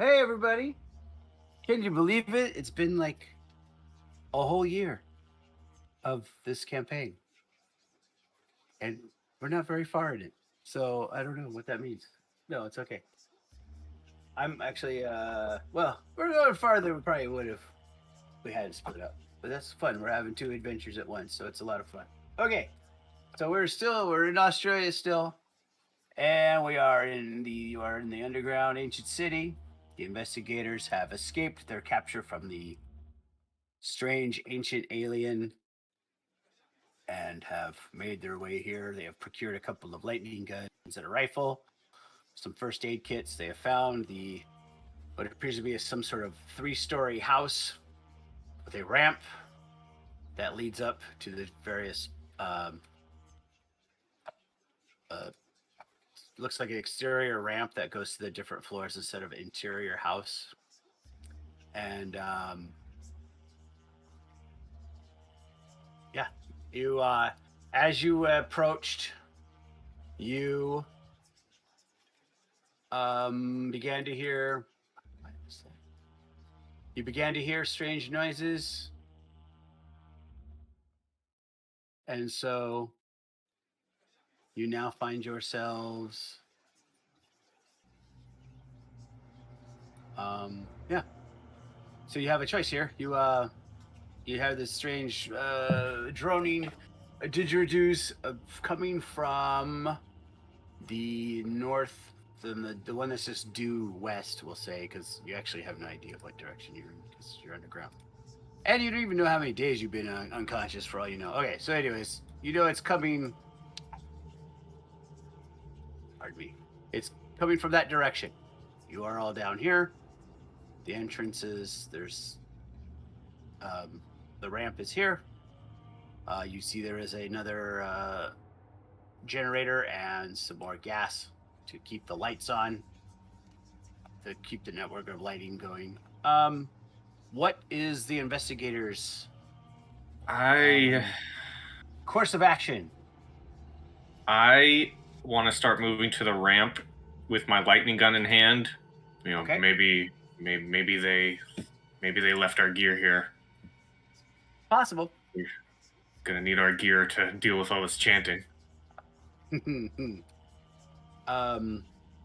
Hey, everybody. Can you believe it? It's been like a whole year of this campaign, and we're not very far in it. So I don't know what that means. No, it's okay. I'm actually, well, we're going farther than we probably would if we had to split up. But that's fun. We're having two adventures at once, so it's a lot of fun. Okay, so we're in Australia still, and you are in the underground ancient city. The investigators have escaped their capture from the strange ancient alien and have made their way here. They have procured a couple of lightning guns and a rifle, some first aid kits. They have found the what appears to be some sort of three-story house with a ramp that leads up to the various uh, looks like an exterior ramp that goes to the different floors instead of interior house. And yeah, you as you approached, you began to hear strange noises, and so you now find yourselves yeah, so you have a choice here. You have this strange droning didgeridoos coming from the north, the one that's just due west, we'll say, because you actually have no idea what direction you're in because you're underground. And you don't even know how many days you've been unconscious for all you know. Okay, so anyways, you know it's coming. Pardon me. It's coming from that direction. You are all down here. The entrances, there's the ramp is here. You see there is another generator and some more gas to keep the lights on, to keep the network of lighting going. What is the investigators' I course of action? I want to start moving to the ramp with my lightning gun in hand. You know, Okay. maybe they left our gear here. Possible. We're gonna need our gear to deal with all this chanting.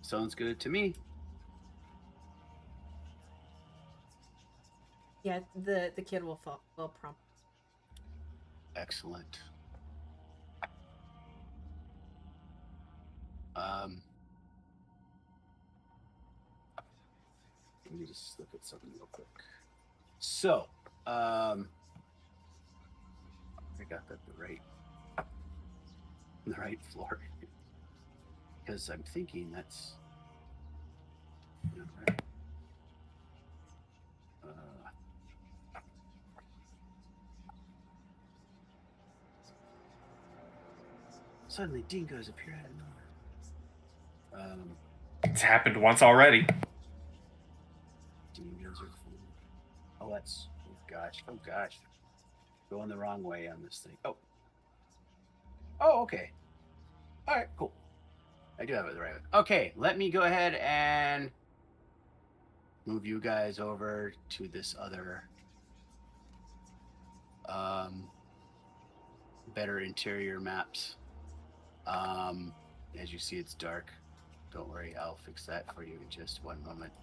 Sounds good to me. Yeah, the kid will prompt. Excellent. Let me just look at something real quick. So, I got that the right floor because I'm thinking that's not right. Suddenly, dingoes appear out of nowhere. It's happened once already. Dingoes are cool. Oh, that's oh gosh, going the wrong way on this thing. Oh, okay. All right, cool. I do have it the right way. Okay, let me go ahead and move you guys over to this other better interior maps. As you see, it's dark. Don't worry, I'll fix that for you in just one moment.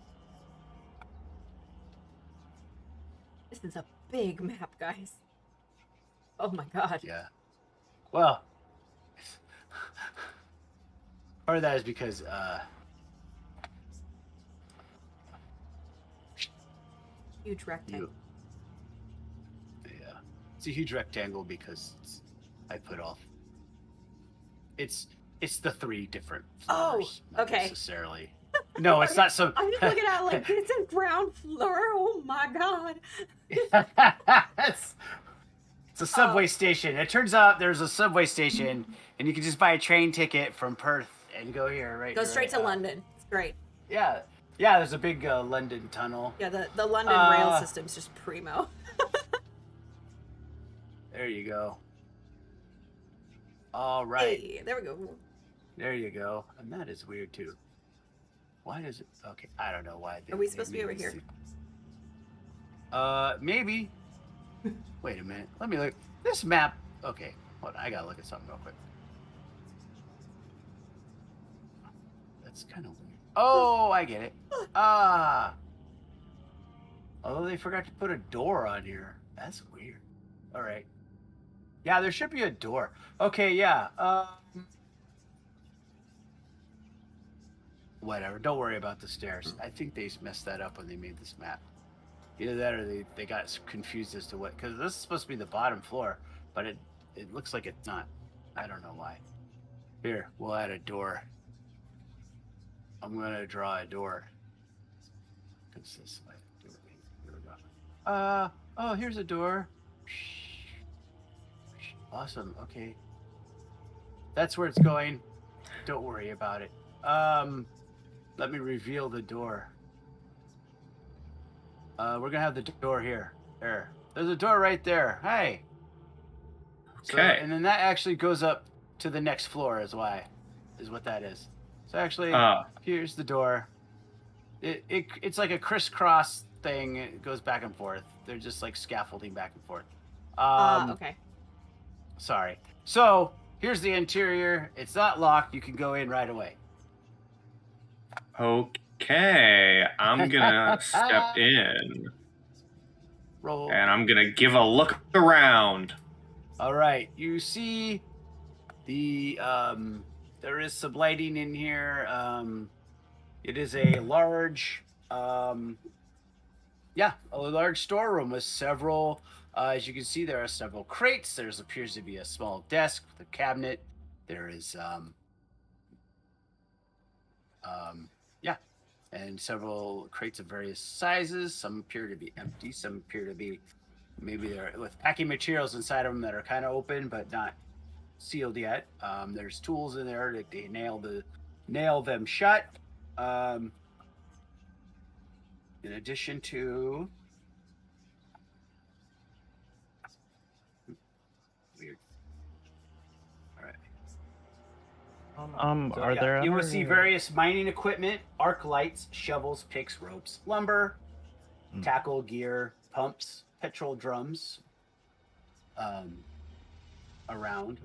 This is a big map, guys. Oh my god. Yeah. Well, part of that is because Huge rectangle. Yeah, it's a huge rectangle because I put off. It's the three different floors. Oh, okay. Not necessarily. No, it's not some. I'm just looking at it like it's a ground floor. Oh my god. It's a subway station. It turns out there's a subway station, and you can just buy a train ticket from Perth and go here. Right. Go straight to London. It's great. Yeah. Yeah, there's a big London tunnel. Yeah, the London rail system's just primo. There you go. All right. Hey, there we go. There you go. And that is weird too. Why does it? Okay, I don't know why. Are we supposed to be over here? Maybe. Wait a minute. Let me look. This map. Okay, hold on. I gotta look at something real quick. That's kind of weird. Oh, I get it. Ah. Although they forgot to put a door on here. That's weird. All right. Yeah, there should be a door. Okay, yeah. Whatever. Don't worry about the stairs. I think they messed that up when they made this map. Either that or they got confused as to what. Because this is supposed to be the bottom floor, but it looks like it's not. I don't know why. Here, we'll add a door. I'm going to draw a door. Because this way. Oh, here's a door. Awesome. Okay. That's where it's going. Don't worry about it. Let me reveal the door. We're gonna have the door here. There's a door right there. Hey. Okay. So, and then that actually goes up to the next floor is what that is. So actually, here's the door. It's like a crisscross thing. It goes back and forth. They're just like scaffolding back and forth. Okay. Sorry. So here's the interior. It's not locked. You can go in right away. Okay, I'm gonna step in. Roll. And I'm gonna give a look around. All right. You see the there is some lighting in here. It is a large a large storeroom with several as you can see there are several crates. There appears to be a small desk with a cabinet. There is and several crates of various sizes. Some appear to be empty. Some appear to be maybe they're with packing materials inside of them that are kind of open but not sealed yet. There's tools in there that they nail them shut. In addition to weird. All right. Are there you will other- see various mining equipment, arc lights, shovels, picks, ropes, lumber, tackle gear, pumps, petrol drums around.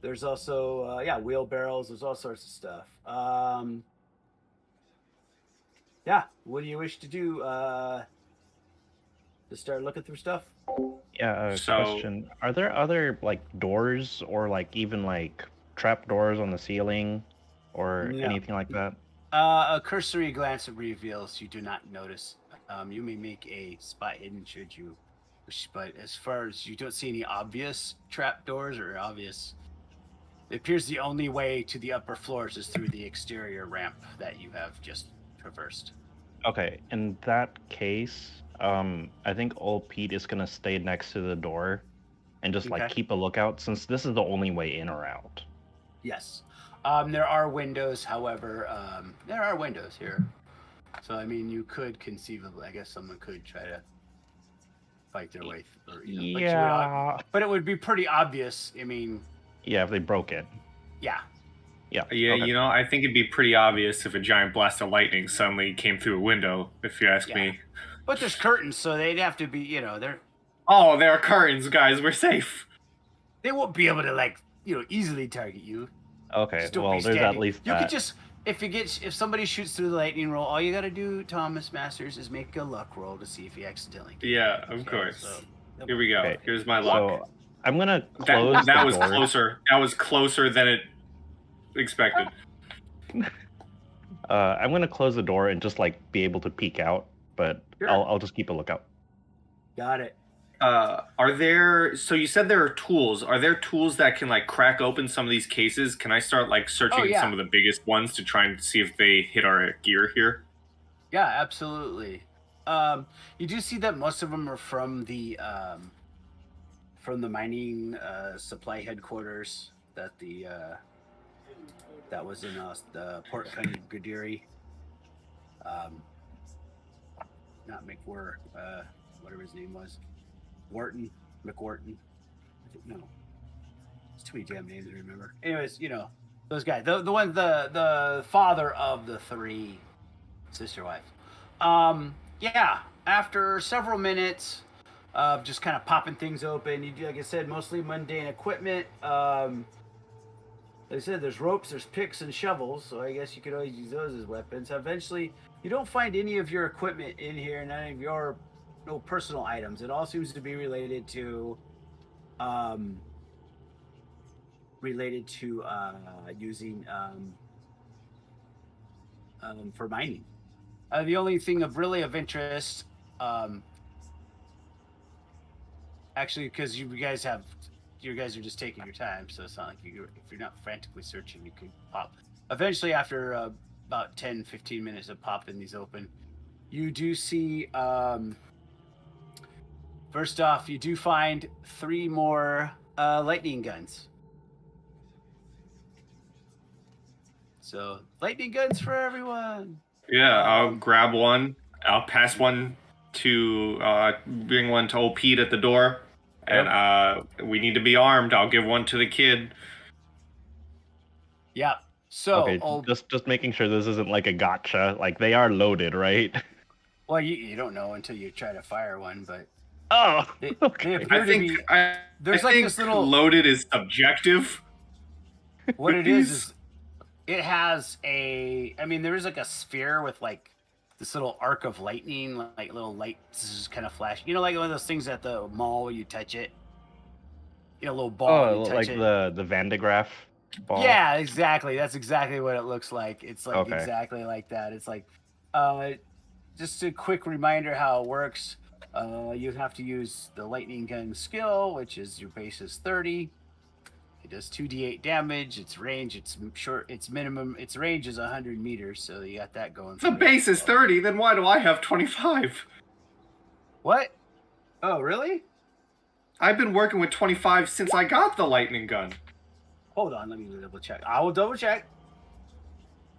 There's also wheelbarrows. There's all sorts of stuff. What do you wish to do? To start looking through stuff? Yeah, question. Are there other like doors or like even like trap doors on the ceiling or anything like that? A cursory glance reveals you do not notice. You may make a spot hidden should you wish, but as far as you don't see any obvious trap doors or obvious, it appears the only way to the upper floors is through the exterior ramp that you have just traversed. Okay, in that case, I think old Pete is gonna stay next to the door and just like keep a lookout since this is the only way in or out. Yes. There are windows, however, there are windows here. So, I mean, you could conceivably, I guess someone could try to fight their way through. But it would be pretty obvious. I mean... Yeah, if they broke it. Yeah. Yeah, okay. I think it'd be pretty obvious if a giant blast of lightning suddenly came through a window, if you ask me. But there's curtains, so they'd have to be, they're... Oh, there are curtains, guys. We're safe. They won't be able to, easily target you. Okay, well, there's at least that. You could just... If somebody shoots through the lightning roll, all you gotta do, Thomas Masters, is make a luck roll to see if you accidentally get it. Of course. So, here we go. Okay. Here's my luck. So, I'm gonna close that was closer. That was closer than it expected. I'm gonna close the door and just be able to peek out, but sure. I'll just keep a lookout. Got it. So you said there are tools. Are there tools that can crack open some of these cases? Can I start searching some of the biggest ones to try and see if they hit our gear here? Yeah, absolutely. You do see that most of them are from the mining supply headquarters that that was in the Port Gadiri. Not McWhirr, whatever his name was. McWhorton. I think, no. It's too many damn names to remember. Anyways, Those guys, the father of the 3 sister wives. Yeah, after several minutes of just kind of popping things open, you do, like I said, mostly mundane equipment. Like I said, there's ropes, there's picks and shovels, so I guess you could always use those as weapons. Eventually, you don't find any of your equipment in here, none of your no personal items. It all seems to be related to using for mining. The only thing of interest, actually, because you guys are just taking your time, so it's not like if you're not frantically searching, you can pop. Eventually, after about 10-15 minutes of popping these open, you do see, first off, you do find 3 more lightning guns. So, lightning guns for everyone. Yeah, I'll grab one. I'll pass one to bring one to old Pete at the door. Yep. And we need to be armed. I'll give one to the kid. Yeah. So okay, just making sure this isn't like a gotcha. Like they are loaded, right? Well, you don't know until you try to fire one, but okay. I think this little loaded is subjective. What it is it has there is like a sphere with like this little arc of lightning, like little lights kind of flash. You know, like one of those things at the mall where you touch it. You know, a little ball. Oh, like the Van de Graaff ball. Yeah, exactly. That's exactly what it looks like. It's like exactly like that. It's like, just a quick reminder how it works. You have to use the lightning gun skill, which is your base is 30. It does 2d8 damage. Its range, its minimum, its range is 100 meters. So you got that going. The base is 30. Then why do I have 25? What? Oh, really? I've been working with 25 since I got the lightning gun. Hold on, let me double check. I will double check.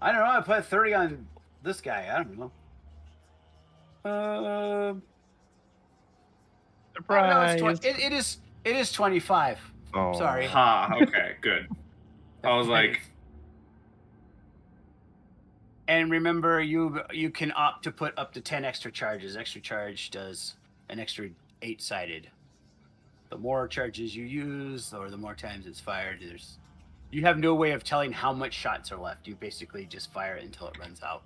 I don't know. I put 30 on this guy. I don't know. Surprise! Oh, no, it is 25. Oh. Sorry. Okay, good. I was like, and remember, you can opt to put up to 10 extra charges. Extra charge does an extra 8-sided. The more charges you use, or the more times it's fired, you have no way of telling how much shots are left. You basically just fire it until it runs out.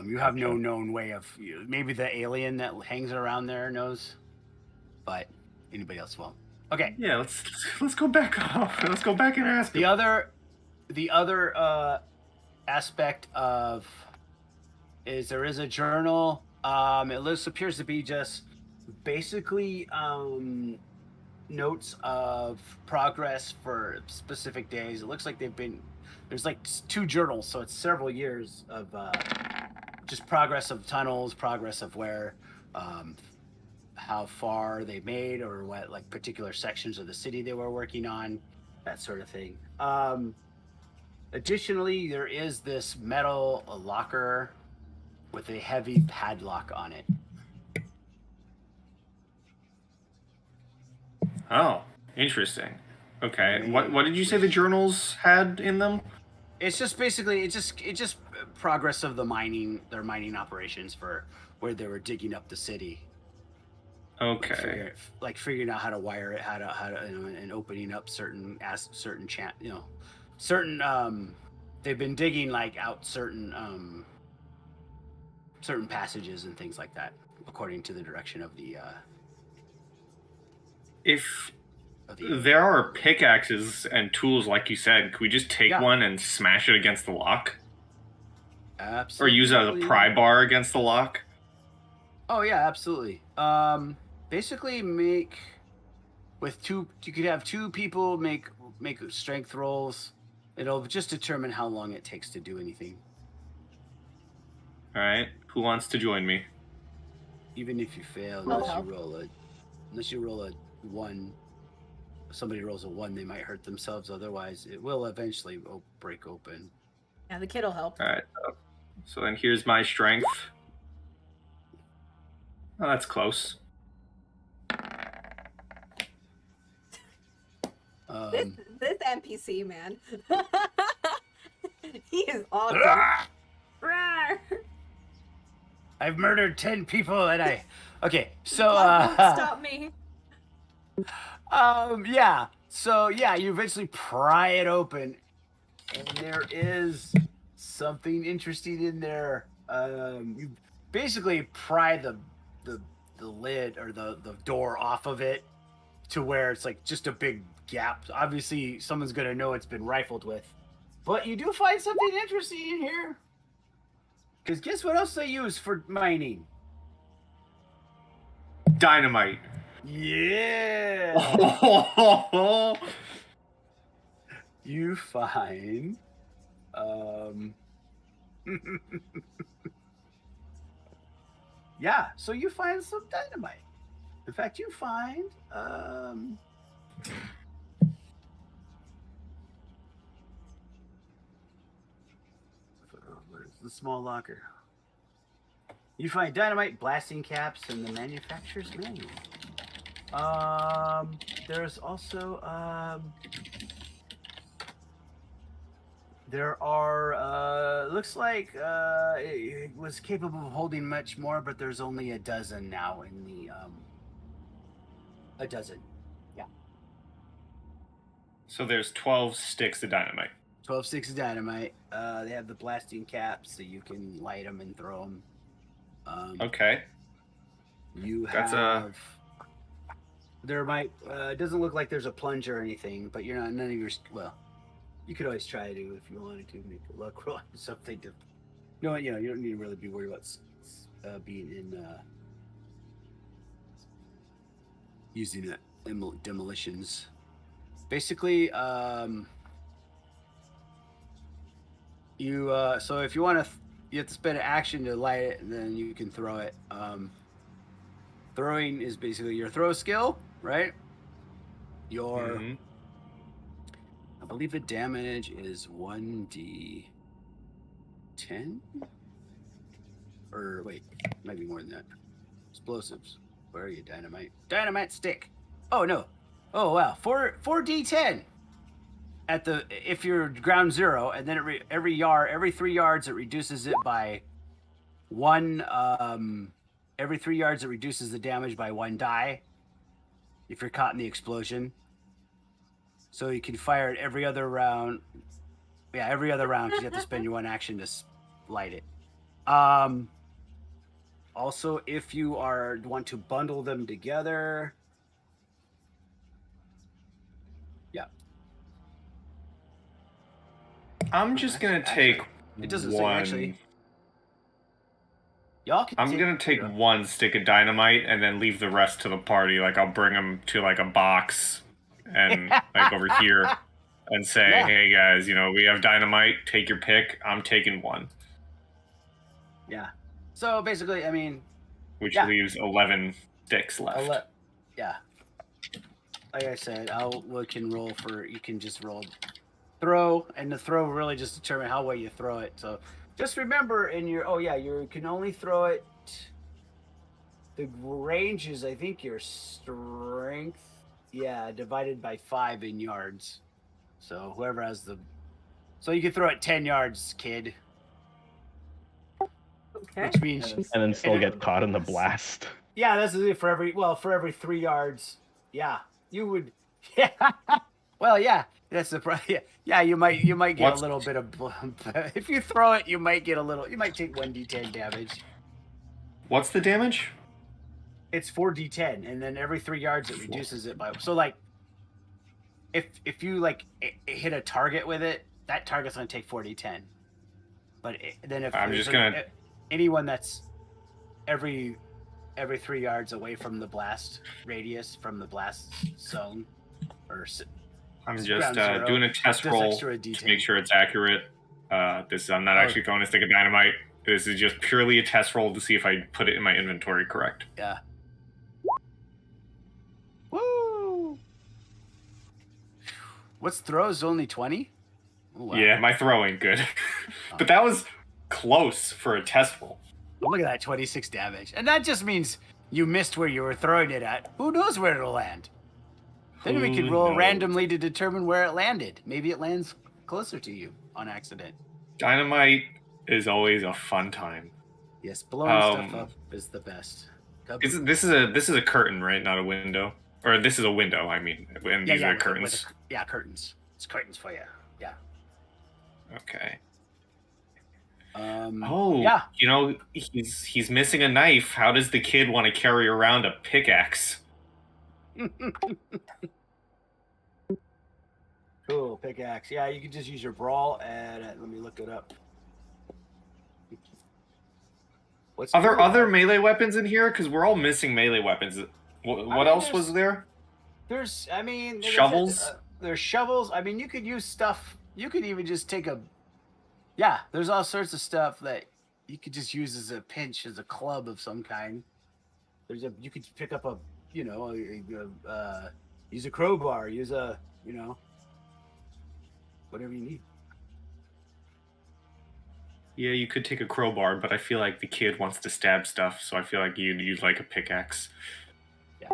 You have no known way of, maybe the alien that hangs around there knows, but anybody else won't. Okay. Yeah, let's go back up. Let's go back and ask the other aspect of is there is a journal. It appears to be just basically notes of progress for specific days. It looks like there's like 2 journals, so it's several years of just progress of tunnels, progress of where, how far they made, or what like particular sections of the city they were working on, that sort of thing. Additionally, there is this metal locker with a heavy padlock on it. Oh, interesting. Okay. What did you say the journals had in them? It's just basically it's just progress of their mining operations for where they were digging up the city. Okay. Like figuring out how to wire it, how to and opening up certain they've been digging like out certain passages and things like that according to the direction of the if there are pickaxes and tools, like you said, could we just take one and smash it against the lock? Absolutely. Or use it as a pry bar against the lock? Oh yeah, absolutely. Basically you could have 2 people make strength rolls. It'll just determine how long it takes to do anything. All right. Who wants to join me? Even if you fail, unless you roll a 1, if somebody rolls a 1, they might hurt themselves. Otherwise, it will eventually break open. Yeah, the kid will help. All right. So then here's my strength. Oh, that's close. This NPC man, he is awesome. Rawr! I've murdered 10 people and I. Okay, so Don't stop me. yeah. So yeah, you eventually pry it open, and there is something interesting in there. You basically pry the lid or the door off of it to where it's like just a big gap. Obviously, someone's gonna know it's been rifled with, but you do find something interesting in here. Because guess what else they use for mining? Dynamite. Yeah. You find yeah, so you find some dynamite. In fact, you find where's the small locker? You find dynamite, blasting caps, and the manufacturer's manual. There's also there are looks like it was capable of holding much more, but there's only a dozen now in the a dozen. Yeah. So there's 12 sticks of dynamite. 12 sticks of dynamite. They have the blasting caps, so you can light them and throw them. Okay. You have. There might. It doesn't look like there's a plunge or anything, but you're not. None of your. Well, you could always try to if you wanted to make a luck roll or something to. You don't need to really be worried about being in. Using it demolitions. Basically, you. So if you want to. You have to spend an action to light it, and then you can throw it. Throwing is basically your throw skill, right? Your, I believe the damage is 1d10, or wait, might be more than that. Explosives. Where are you, dynamite? Dynamite stick. Oh no. Oh wow. 4d10. At the if you're ground zero, and then every 3 yards it reduces it by 1. Every 3 yards it reduces the damage by 1 die. If you're caught in the explosion, so you can fire it every other round. Yeah, every other round because you have to spend your 1 action to light it. Also, if you want to bundle them together. I'm just gonna take it doesn't one. Say actually. Y'all can I'm gonna take 1 stick of dynamite and then leave the rest to the party. Like I'll bring them to like a box and like over here and say, "Hey guys, we have dynamite. Take your pick. I'm taking 1." Yeah. So basically, I mean, which leaves 11 sticks left. Yeah. Like I said, we can roll for. You can just roll. Throw, and the throw really just determine how well you throw it. So just remember you can only throw it. The range is, I think, your strength, divided by 5 in yards. So whoever has so you can throw it 10 yards, kid. Okay. Which means and then still get caught in the blast. Yeah, that's it for every 3 yards. Yeah, you would. Yeah. Well, yeah. That's the problem. Yeah, you might get a little bit of. If you throw it, you might get a little. You might take 1d10 damage. What's the damage? It's 4d10, and then every 3 yards it reduces it by. So like, if you like hit a target with it, that target's gonna take 4d10. But then if I'm just gonna anyone that's every 3 yards away from the blast radius, from the blast zone, or. I'm just doing a test roll to make sure it's accurate. I'm not actually throwing a stick of dynamite. This is just purely a test roll to see if I put it in my inventory correct. Yeah. Woo! What's throws only 20? Oh, wow. Yeah, my throw ain't good. But that was close for a test roll. Oh, look at that, 26 damage. And that just means you missed where you were throwing it at. Who knows where it'll land? Then we could Who roll knows? randomly to determine where it landed. Maybe it lands closer to you on accident. Dynamite is always a fun time. Yes, blowing stuff up is the best. This is a curtain, right? Not a window. Or this is a window. I mean, and these are curtains. Curtains. It's curtains for you. Yeah. Okay. Yeah. You know, he's missing a knife. How does the kid want to carry around a pickaxe? Cool, pickaxe. Yeah, you can just use your brawl and let me look it up. Are there other melee weapons in here? Because we're all missing melee weapons. What else was there? There's, I mean, shovels. There's shovels. I mean, you could use stuff. You could even just take a. Yeah, there's all sorts of stuff that you could just use as a pinch, as a club of some kind. You could pick up a, use a crowbar, use a, whatever you need. Yeah, you could take a crowbar, but I feel like the kid wants to stab stuff, so I feel like you'd use like a pickaxe. Yeah.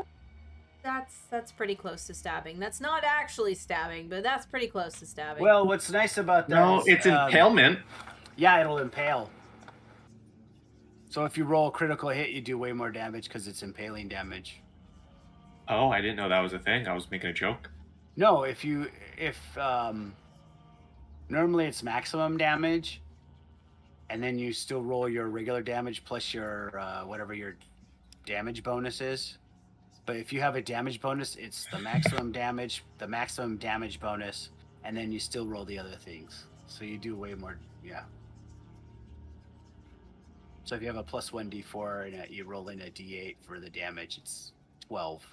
That's pretty close to stabbing. That's not actually stabbing, but that's pretty close to stabbing. Well, what's nice about that No, is, it's impalement. Yeah, it'll impale. So if you roll a critical hit, you do way more damage because it's impaling damage. Oh, I didn't know that was a thing. I was making a joke. No, if normally it's maximum damage, and then you still roll your regular damage plus your whatever your damage bonus is. But if you have a damage bonus, it's the maximum damage bonus, and then you still roll the other things. So you do way more, yeah. So if you have a plus 1d4 and you roll in a d8 for the damage, it's 12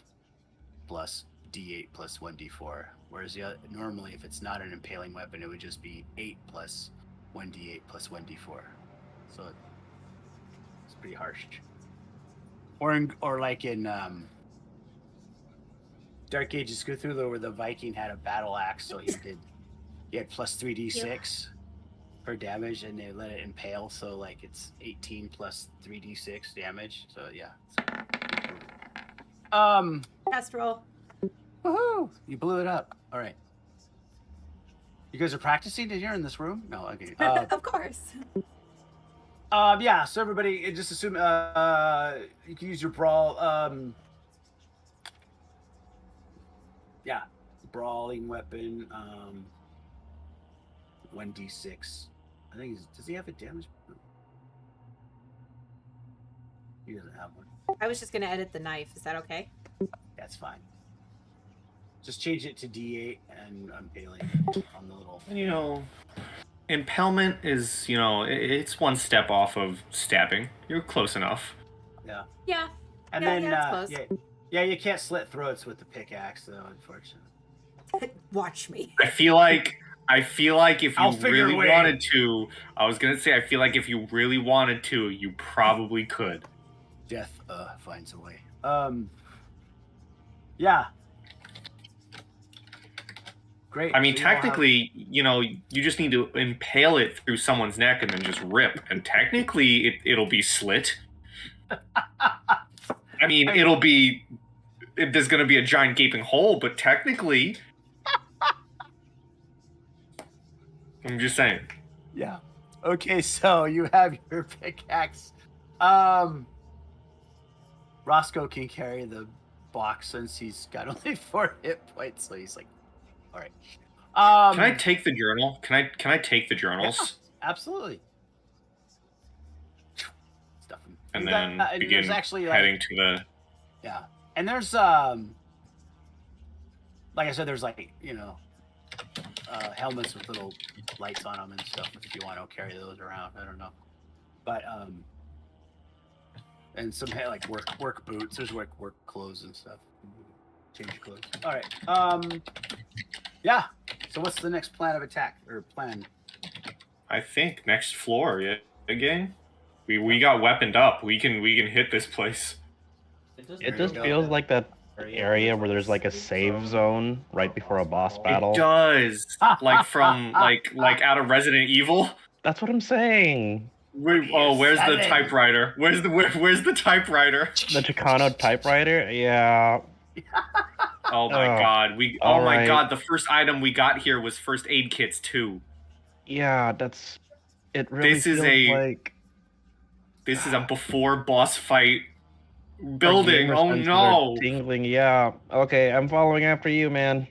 plus d8 plus 1d4. Whereas normally, if it's not an impaling weapon, it would just be 8 plus 1d8 plus 1d4. So it's pretty harsh. Or like in Dark Ages Cthulhu, where the Viking had a battle axe, so he had plus 3d6 for damage, and they let it impale, so like it's 18 plus 3d6 damage. So yeah. Test roll. Woohoo! You blew it up. All right. You guys are practicing in here in this room? No, okay. Of course. Yeah. So everybody, just assume you can use your brawl. Yeah, brawling weapon. 1d6. I think does he have a damage? He doesn't have one. I was just gonna edit the knife. Is that okay? That's fine. Just change it to d8 and impaling on the little. You know, impalement is, it's one step off of stabbing. You're close enough. Yeah. Yeah. And yeah, then yeah, it's close. yeah, you can't slit throats with the pickaxe though, unfortunately. Watch me. I feel like if you really a way. wanted to, I was gonna say, I feel like if you really wanted to, you probably could. Death finds a way. Yeah. Great. I mean, So you all technically, you just need to impale it through someone's neck and then just rip, and technically, it'll be slit. I mean, there's gonna be a giant gaping hole, but technically, I'm just saying. Yeah. Okay, so you have your pickaxe. Roscoe can carry the box since he's got only 4 hit points, so he's like, all right. Can I take the journal? Can I take the journals? Yeah, absolutely. Stuff them. And then begin heading to the. Yeah, and there's like I said, there's helmets with little lights on them and stuff. If you want to carry those around, I don't know, but and some like work boots. There's work clothes and stuff. Change your clothes. All right. Yeah. So what's the next plan of attack or plan? I think next floor. Yeah. Again, we got weaponed up. We can hit this place. It just feels like that area where there's like a save zone right before a boss battle. It does. Like from like out of Resident Evil. That's what I'm saying. Where's the typewriter? Where's the typewriter? The Chicano typewriter? Yeah. Oh my god. all Oh my right. god, the first item we got here was first aid kits too. Yeah, it really This is feels like this is a before boss fight our building. gamer Oh senses are no. tingling. Yeah. Okay, I'm following after you, man.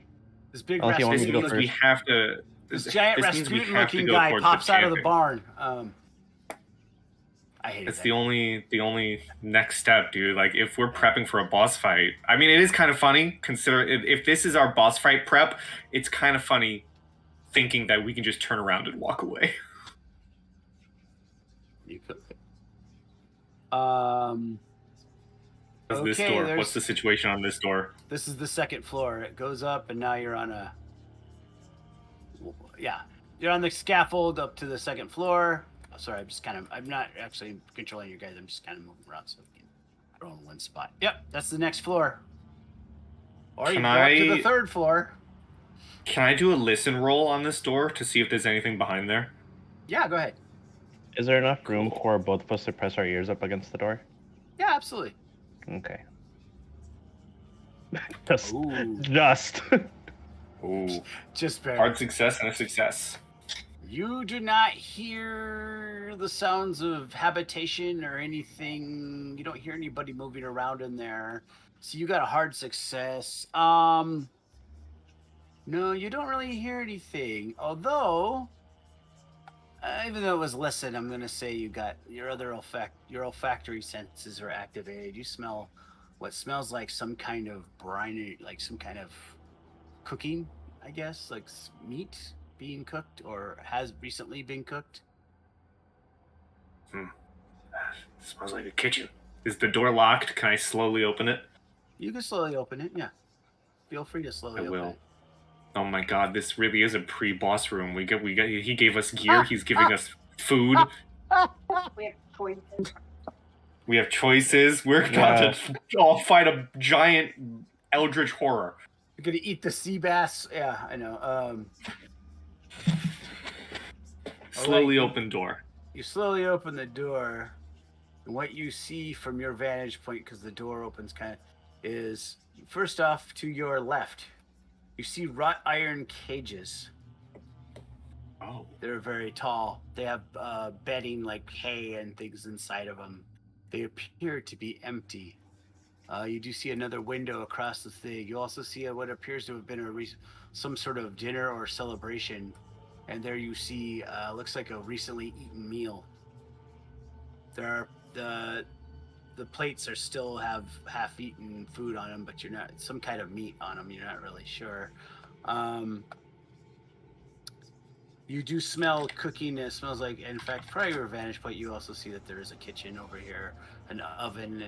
This big Unless you want This me to go means we first. have to This giant this means we Rasputin have to looking go guy towards pops the out of the camping. barn. I hate It's that. the only next step, dude. Like if we're prepping for a boss fight, I mean, it is kind of funny. Consider if this is our boss fight prep, it's kind of funny thinking that we can just turn around and walk away. You could. This door? What's the situation on this door? This is the second floor. It goes up, and now you're on a. Yeah, you're on the scaffold up to the second floor. Oh, sorry, I'm not actually controlling you guys. I'm just kind of moving around so we can throw in one spot. Yep, that's the next floor. Or you go up to the third floor. Can I do a listen roll on this door to see if there's anything behind there? Yeah, go ahead. Is there enough room for both of us to press our ears up against the door? Yeah, absolutely. Okay. Ooh. Just. Ooh. Just barely. Hard success and a success. You do not hear the sounds of habitation or anything. You don't hear anybody moving around in there. So you got a hard success. No, you don't really hear anything. Although, even though it was listen, I'm going to say you got your olfactory senses are activated. You smell what smells like some kind of briny, like some kind of cooking, I guess, like meat being cooked or has recently been cooked. Smells like a kitchen. Is the door locked? Can I slowly open it? You can slowly open it, yeah. Feel free to slowly open it. Oh my god, this really is a pre-boss room. He gave us gear, he's giving us food. We have choices. We have choices. We're about to all fight a giant eldritch horror. You're gonna eat the sea bass. Yeah, I know. Slowly open door. You slowly open the door, and what you see from your vantage point, because the door opens is first off to your left, you see wrought iron cages. Oh. They're very tall. They have bedding like hay and things inside of them. They appear to be empty. You do see another window across the thing. You also see what appears to have been some sort of dinner or celebration. And there you see, looks like a recently eaten meal. There are the plates are still have half-eaten food on them, but you're not some kind of meat on them. You're not really sure. You do smell cooking. It smells like, in fact, from your vantage point, you also see that there is a kitchen over here, an oven.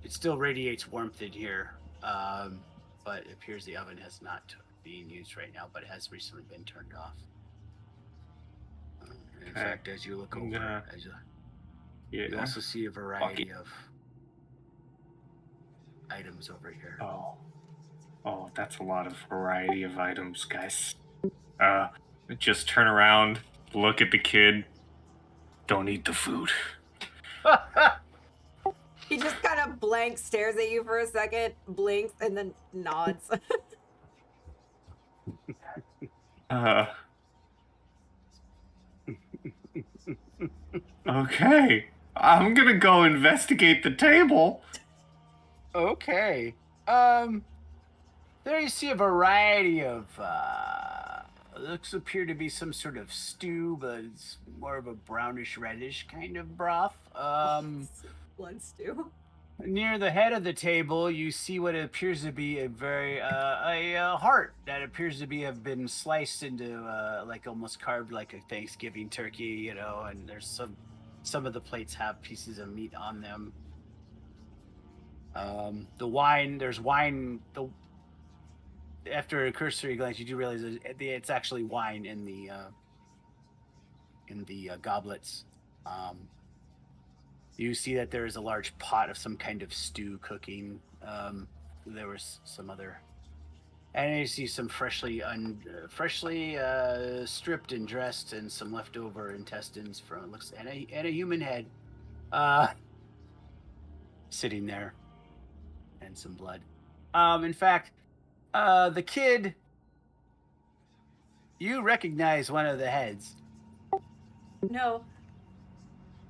It still radiates warmth in here, but it appears the oven has not being used right now, but it has recently been turned off. In fact, as you look over, you also see a variety of items over here. Oh, that's a lot of variety of items, guys. Just turn around, look at the kid. Don't eat the food. He just kind of blank stares at you for a second, blinks, and then nods. Okay. I'm gonna go investigate the table. Okay. There you see a variety of looks appear to be some sort of stew, but it's more of a brownish reddish kind of broth. Blood stew. Near the head of the table, you see what appears to be a heart that appears to have been sliced into like almost carved like a Thanksgiving turkey, you know. And there's some of the plates have pieces of meat on them. There's wine. After a cursory glance, you do realize it's actually wine in the goblets. You see that there is a large pot of some kind of stew cooking. There was some other, and you see some freshly stripped and dressed, and some leftover intestines and a human head, sitting there, and some blood. In fact, the kid, you recognize one of the heads. No.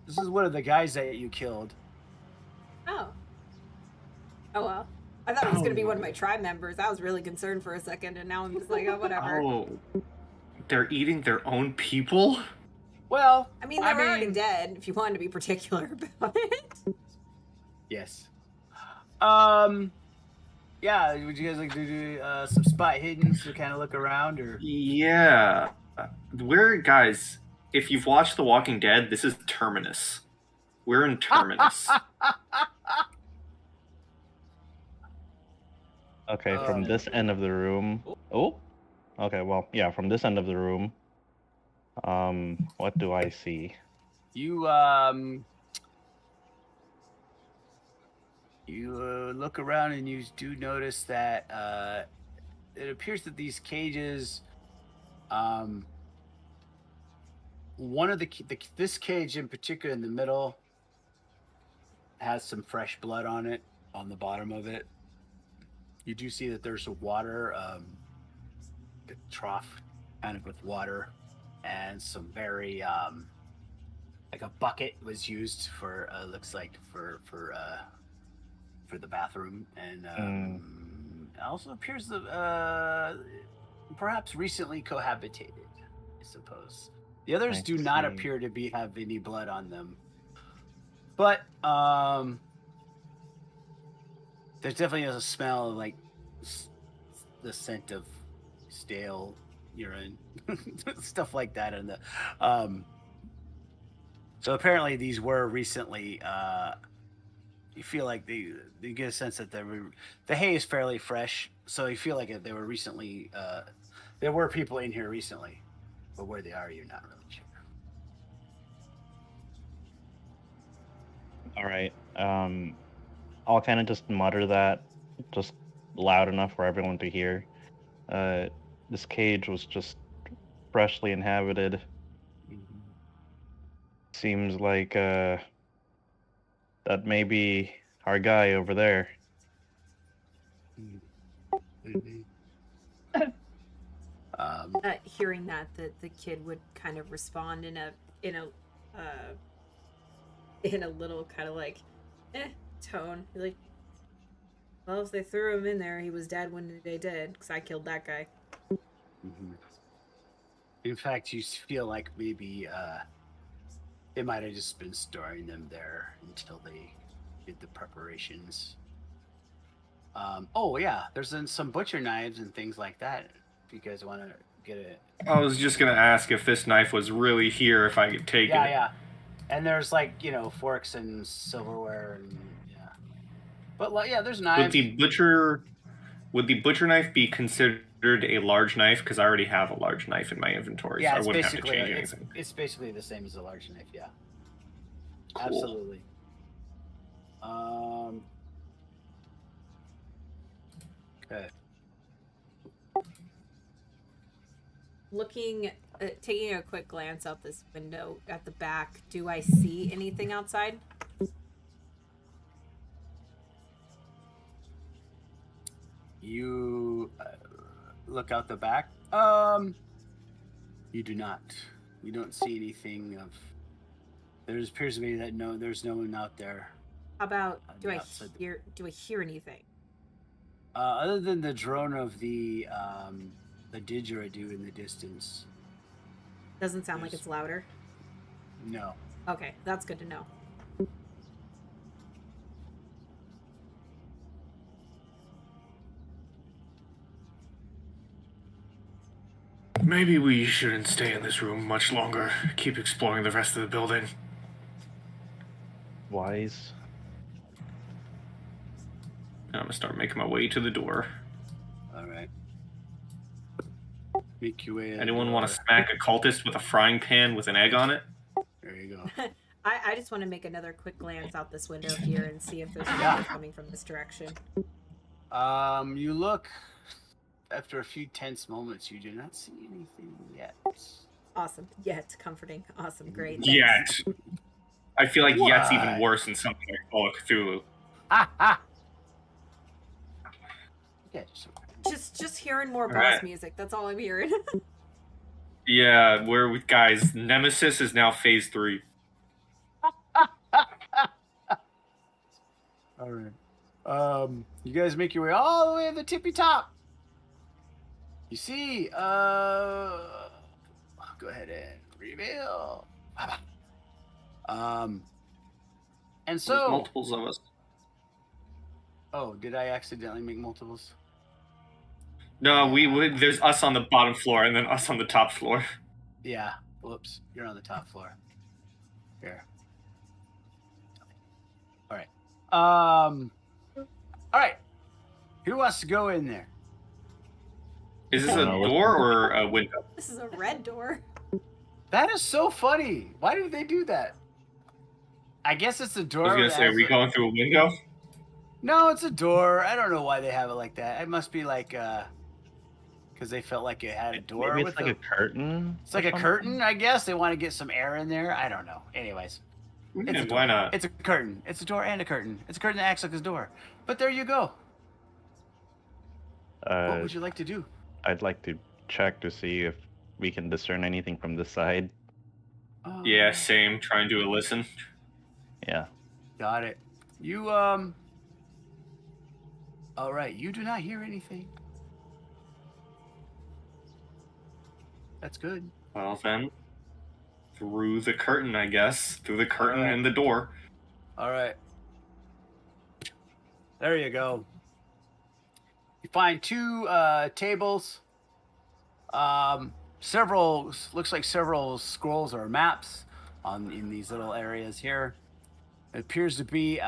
This is one of the guys that you killed. Oh. Oh well. I thought it was gonna be one of my tribe members. I was really concerned for a second, and now I'm just like, oh, whatever. Oh, they're eating their own people? Well, I mean, they're already dead. If you wanted to be particular about it. Yes. Yeah. Would you guys like to do some spot hiddens to kind of look around, or? Yeah. Guys, if you've watched The Walking Dead, this is Terminus. We're in Terminus. Okay, from this end of the room. Oh, okay. Well, yeah, from this end of the room. What do I see? You look around and you do notice that it appears that these cages, one of this cage in particular in the middle has some fresh blood on it, on the bottom of it. You do see that there's a water, a trough kind of with water, and some very like a bucket was used for looks like for the bathroom, and it also appears that perhaps recently cohabitated, I suppose. The others do not appear to have any blood on them, but there's definitely a smell of like the scent of stale urine, stuff like that, and the so apparently these were recently. You feel like you get a sense that the hay is fairly fresh, so you feel like they were recently. There were people in here recently, but where they are, you're not really sure. All right. I'll kind of just mutter that, just loud enough for everyone to hear. This cage was just freshly inhabited. Mm-hmm. Seems like that may be our guy over there. Hearing that, the kid would kind of respond in a little kind of like tone. Like, well, if they threw him in there, he was dead when they did, because I killed that guy. Mm-hmm. In fact, you feel like maybe they might have just been storing them there until they did the preparations. Oh yeah, there's some butcher knives and things like that. If you guys want to get it. I was just gonna ask if this knife was really here, if I could take it. Yeah. And there's like forks and silverware and yeah. But yeah, there's knives. Would the butcher knife be considered a large knife? Because I already have a large knife in my inventory, yeah, so I wouldn't have to change anything. It's basically the same as a large knife, yeah. Cool. Absolutely. Okay. Taking a quick glance out this window at the back, do I see anything outside? You look out the back. You do not. You don't see anything of. There appears to be that there's no one out there. How about do I hear anything? Other than the drone of the didgeridoo in the distance. Doesn't sound like it's louder. No. Okay, that's good to know. Maybe we shouldn't stay in this room much longer. Keep exploring the rest of the building. Wise. I'm gonna start making my way to the door. All right. Make your way. Anyone want to smack a cultist with a frying pan with an egg on it? There you go. I just want to make another quick glance out this window here and see if there's anything coming from this direction. You look. After a few tense moments, you do not see anything yet. Awesome. Yet. Comforting. Awesome. Great. Thanks. Yet. I feel like yet's even worse than something like Call of Cthulhu. Yeah, Just hearing more boss Alright. music. That's all I'm hearing. Yeah, guys, Nemesis is now phase 3. all right. You guys make your way all the way to the tippy top. You see, go ahead and reveal. And There's so, multiples of us. oh, did I accidentally make multiples? No, there's us on the bottom floor and then us on the top floor. Yeah. Whoops. You're on the top floor. Here. All right. All right. Who wants to go in there? Is this I a don't know, door or a window? This is a red door. That is so funny. Why did they do that? I guess it's a door. I was gonna that say, are has we going through a window? No, it's a door. I don't know why they have it like that. It must be like because they felt like it had a door. Maybe with it's like a curtain. It's like or a something? curtain, I guess. They want to get some air in there. I don't know. Anyways, it's Yeah, a door. why not? It's a curtain. It's a door and a curtain. It's a curtain that acts like a door. But there you go. What would you like to do? I'd like to check to see if we can discern anything from this side. Yeah, same. Try and do a listen. Yeah. Got it. You all right, you do not hear anything. That's good. Well then, through the curtain, I guess. Through the curtain Alright. and the door. All right. There you go. You find two tables. Several looks like several scrolls or maps in these little areas here. It appears to be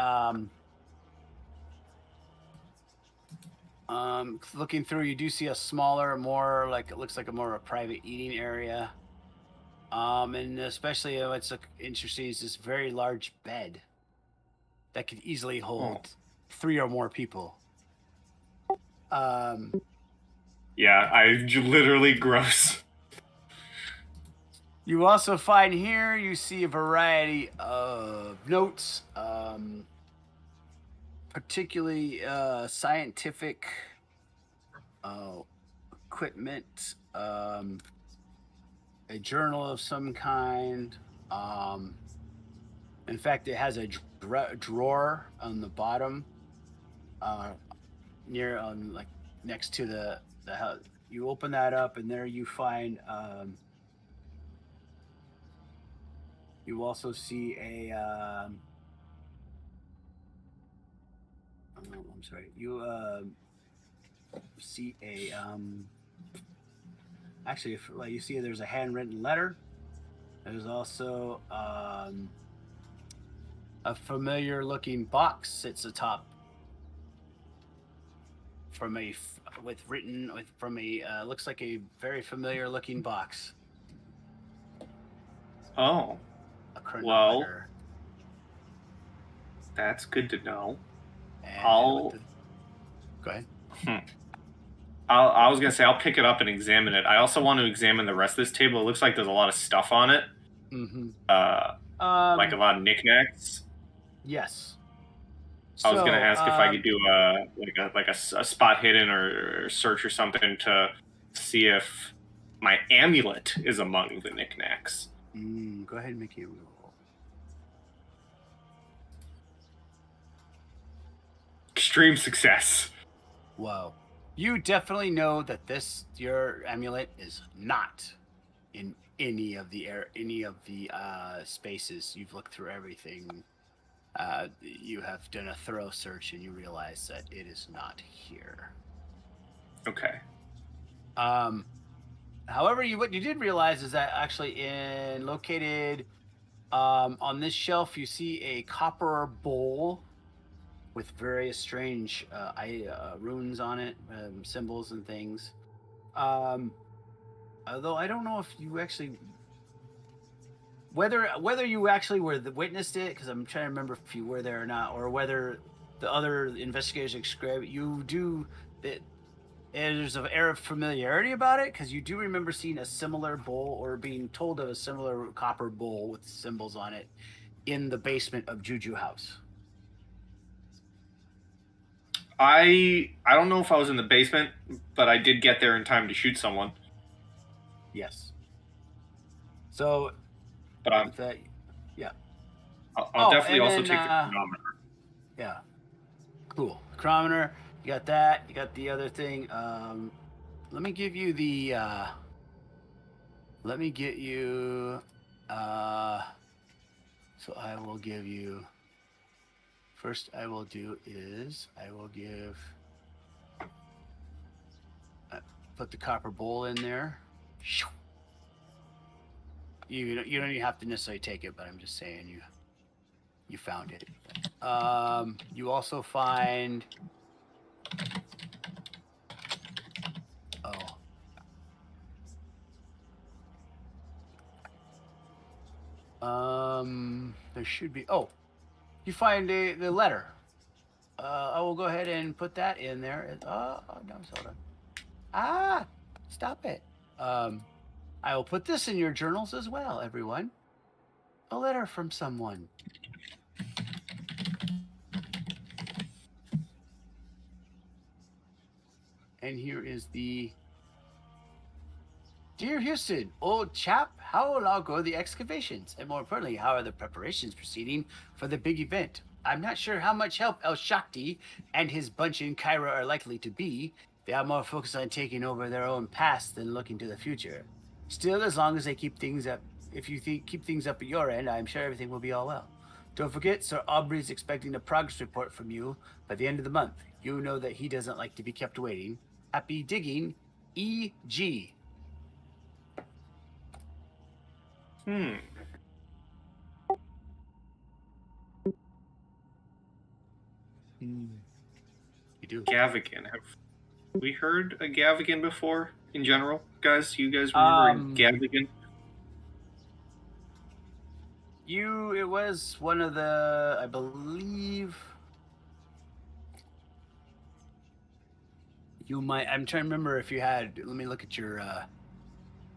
looking through. You do see a smaller, more like it looks like a more a private eating area. And especially what's interesting is this very large bed that could easily hold 3 or more people. Yeah, literally gross. You also find here, you see a variety of notes, particularly scientific equipment, a journal of some kind. In fact, it has a drawer on the bottom, next to the house. You open that up, and there you find. You also see a. I'm sorry. You see a. Actually, you see, there's a handwritten letter. There's also a familiar-looking box sits atop. Looks like a very familiar-looking box. Oh. A current Well, letter. That's good to know. And I'll- Go ahead. I was gonna say I'll pick it up and examine it. I also want to examine the rest of this table. It looks like there's a lot of stuff on it. Mm-hmm. Like a lot of knickknacks. Yes. I was gonna ask if I could do a spot hidden or search or something to see if my amulet is among the knickknacks. Go ahead and make a roll. Extreme success. Wow. You definitely know that your amulet is not in any of the spaces. You've looked through everything. You have done a thorough search, and you realize that it is not here. Okay. However, what you did realize is that actually located on this shelf, you see a copper bowl with various strange runes on it, symbols and things. Although I don't know if you actually whether you actually witnessed it, because I'm trying to remember if you were there or not, or whether the other investigators describe it. You do that. There's an air of familiarity about it, because you do remember seeing a similar bowl or being told of a similar copper bowl with symbols on it in the basement of Juju House. I don't know if I was in the basement, but I did get there in time to shoot someone. Yes. So, But I'm with that, yeah. I'll Oh, definitely and also then, take the chronometer. yeah, cool. Chronometer, you got that. You got the other thing. Let me give you the, let me get you, so I will give you, first I will do is, I will give, put the copper bowl in there. You don't even have to necessarily take it, but I'm just saying you found it. You also find, oh, there should be, oh, you find the letter. I will go ahead and put that in there. Oh no, hold on. Ah, stop it. I will put this in your journals as well, everyone. A letter from someone. And here is the Dear Houston, old chap, how will now go the excavations? And more importantly, how are the preparations proceeding for the big event? I'm not sure how much help El Shakti and his bunch in Cairo are likely to be. They are more focused on taking over their own past than looking to the future. Still, as long as they keep things up, if you keep things up at your end, I'm sure everything will be all well. Don't forget, Sir Aubrey's expecting a progress report from you by the end of the month. You know that he doesn't like to be kept waiting. Happy digging, E.G. Hmm. You do. Gavigan. Have we heard a Gavigan before in general, guys? You guys remember a Gavigan? It was one of the, I believe. You might. I'm trying to remember if you had. Let me look at your.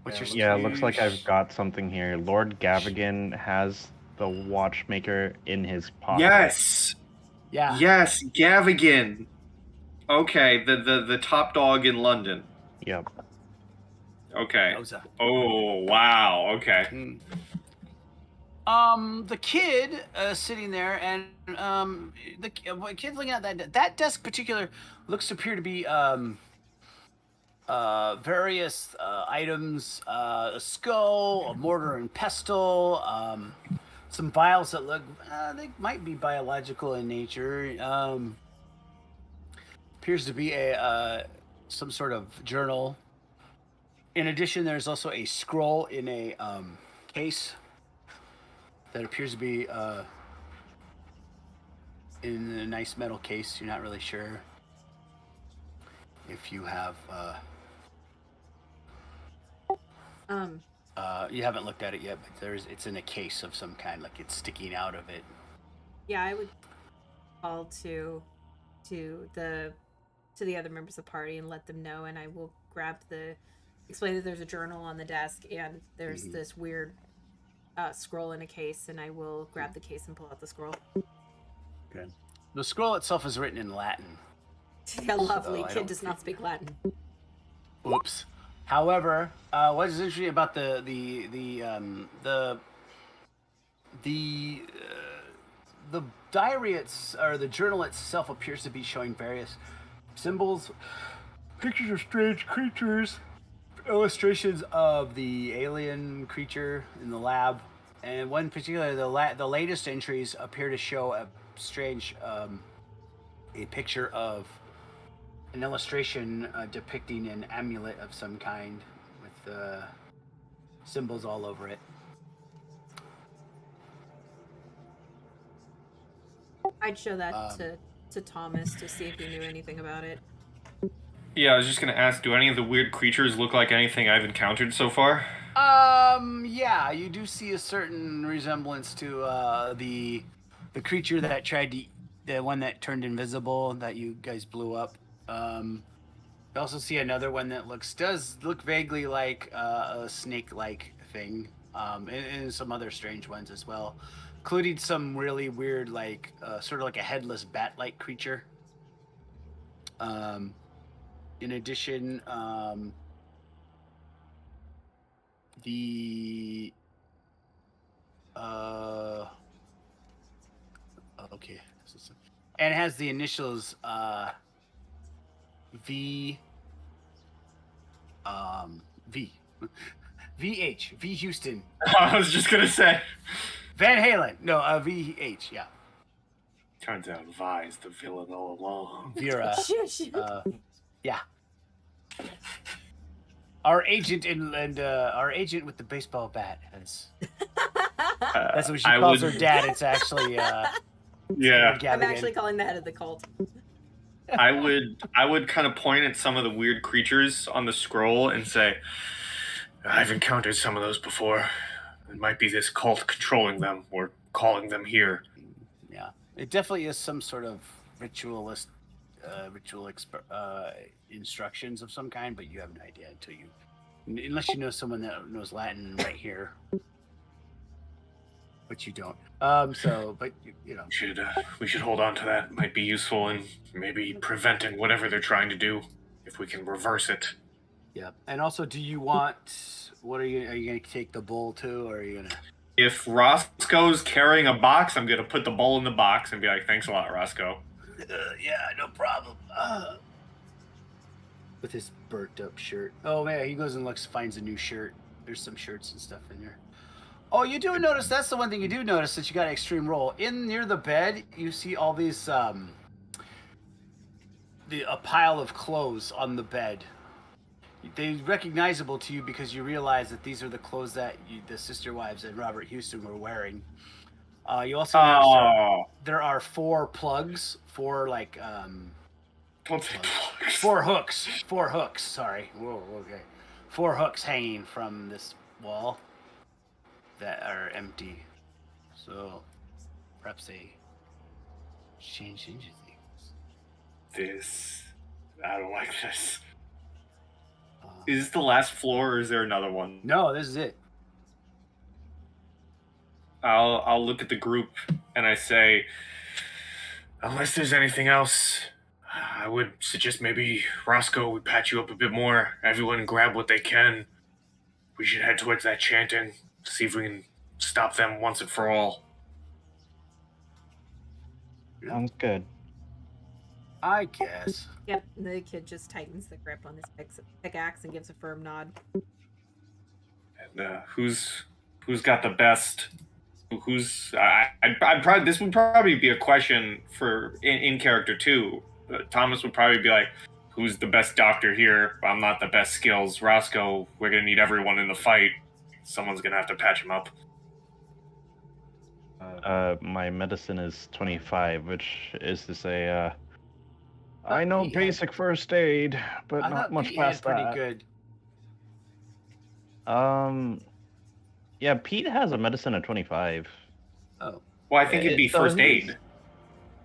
What's your? Yeah, it looks like I've got something here. Lord Gavigan has the watchmaker in his pocket. Yes. Yeah. Yes, Gavigan. Okay, the top dog in London. Yep. Okay. Oza. Oh wow. Okay. The kid sitting there, and the kid's looking at that desk particular looks to appear to be various items, a skull, a mortar and pestle, some vials that look they might be biological in nature. Appears to be a some sort of journal. In addition, there's also a scroll in a case that appears to be in a nice metal case. You're not really sure if you have. You haven't looked at it yet, but it's in a case of some kind, like it's sticking out of it. Yeah, I would call to the other members of the party and let them know, and I will explain that there's a journal on the desk and there's this weird scroll in a case, and I will grab the case and pull out the scroll. Okay. The scroll itself is written in Latin. Yeah, lovely. Kid does not speak Latin. Oops. However, what is interesting about the diary or the journal itself appears to be showing various symbols, pictures of strange creatures, illustrations of the alien creature in the lab, and one particular, the latest entries appear to show a strange a picture of an illustration depicting an amulet of some kind with symbols all over it. I'd show that to Thomas to see if he knew anything about it. Yeah, I was just gonna ask, do any of the weird creatures look like anything I've encountered so far? Yeah, you do see a certain resemblance to the creature that tried to, the one that turned invisible that you guys blew up. You also see another one that does look vaguely like a snake-like thing, and some other strange ones as well, including some really weird, like sort of like a headless bat-like creature. In addition, the okay, and it has the initials V V VH V Houston I was just gonna say. Van Halen. No, VH. Yeah, Turns out Vi is the villain all along. Vera. Shush. Yeah. Our agent and our agent with the baseball bat. That's what she calls her dad. It's actually Yeah, I'm Gavigan. actually calling the head of the cult. I would kind of point at some of the weird creatures on the scroll and say, I've encountered some of those before. It might be this cult controlling them or calling them here. Yeah, it definitely is some sort of ritual instructions of some kind, but you have no idea until you, unless you know someone that knows Latin right here, but you don't. But you know, We should hold on to that. It might be useful in maybe preventing whatever they're trying to do if we can reverse it. yeah. And also, do you want? Are you going to take the bowl too, or are you going to? If Roscoe's carrying a box, I'm gonna put the bowl in the box and be like, "Thanks a lot, Roscoe." Yeah, no problem. With his burnt up shirt. Oh man, he goes and finds a new shirt. There's some shirts and stuff in there. Oh, you do notice, that's the one thing you do notice, that you got an extreme roll. In near the bed, you see all these a pile of clothes on the bed. They're recognizable to you because you realize that these are the clothes that the sister wives and Robert Houston were wearing. You also notice there are 4 plugs, 4 like Don't say plugs. 4 hooks. 4 hooks. Sorry. Whoa. Okay. 4 hooks hanging from this wall that are empty. So perhaps they change into things. I don't like this. Is this the last floor, or is there another one? No, this is it. I'll look at the group and I say, unless there's anything else, I would suggest maybe Roscoe would patch you up a bit more. Everyone grab what they can. We should head towards that chanting, see if we can stop them once and for all. Sounds good. I guess. Yep, the kid just tightens the grip on his pickaxe and gives a firm nod. And who's got the best? I'd probably, this would probably be a question for in character too. Thomas would probably be like, "Who's the best doctor here? I'm not the best skills." Roscoe, we're gonna need everyone in the fight. Someone's gonna have to patch him up. My medicine is 25, which is to say, I know basic first aid, but not much past pretty that. good. Yeah, Pete has a medicine at 25. Oh, Well, I think it'd be So first he's- aid,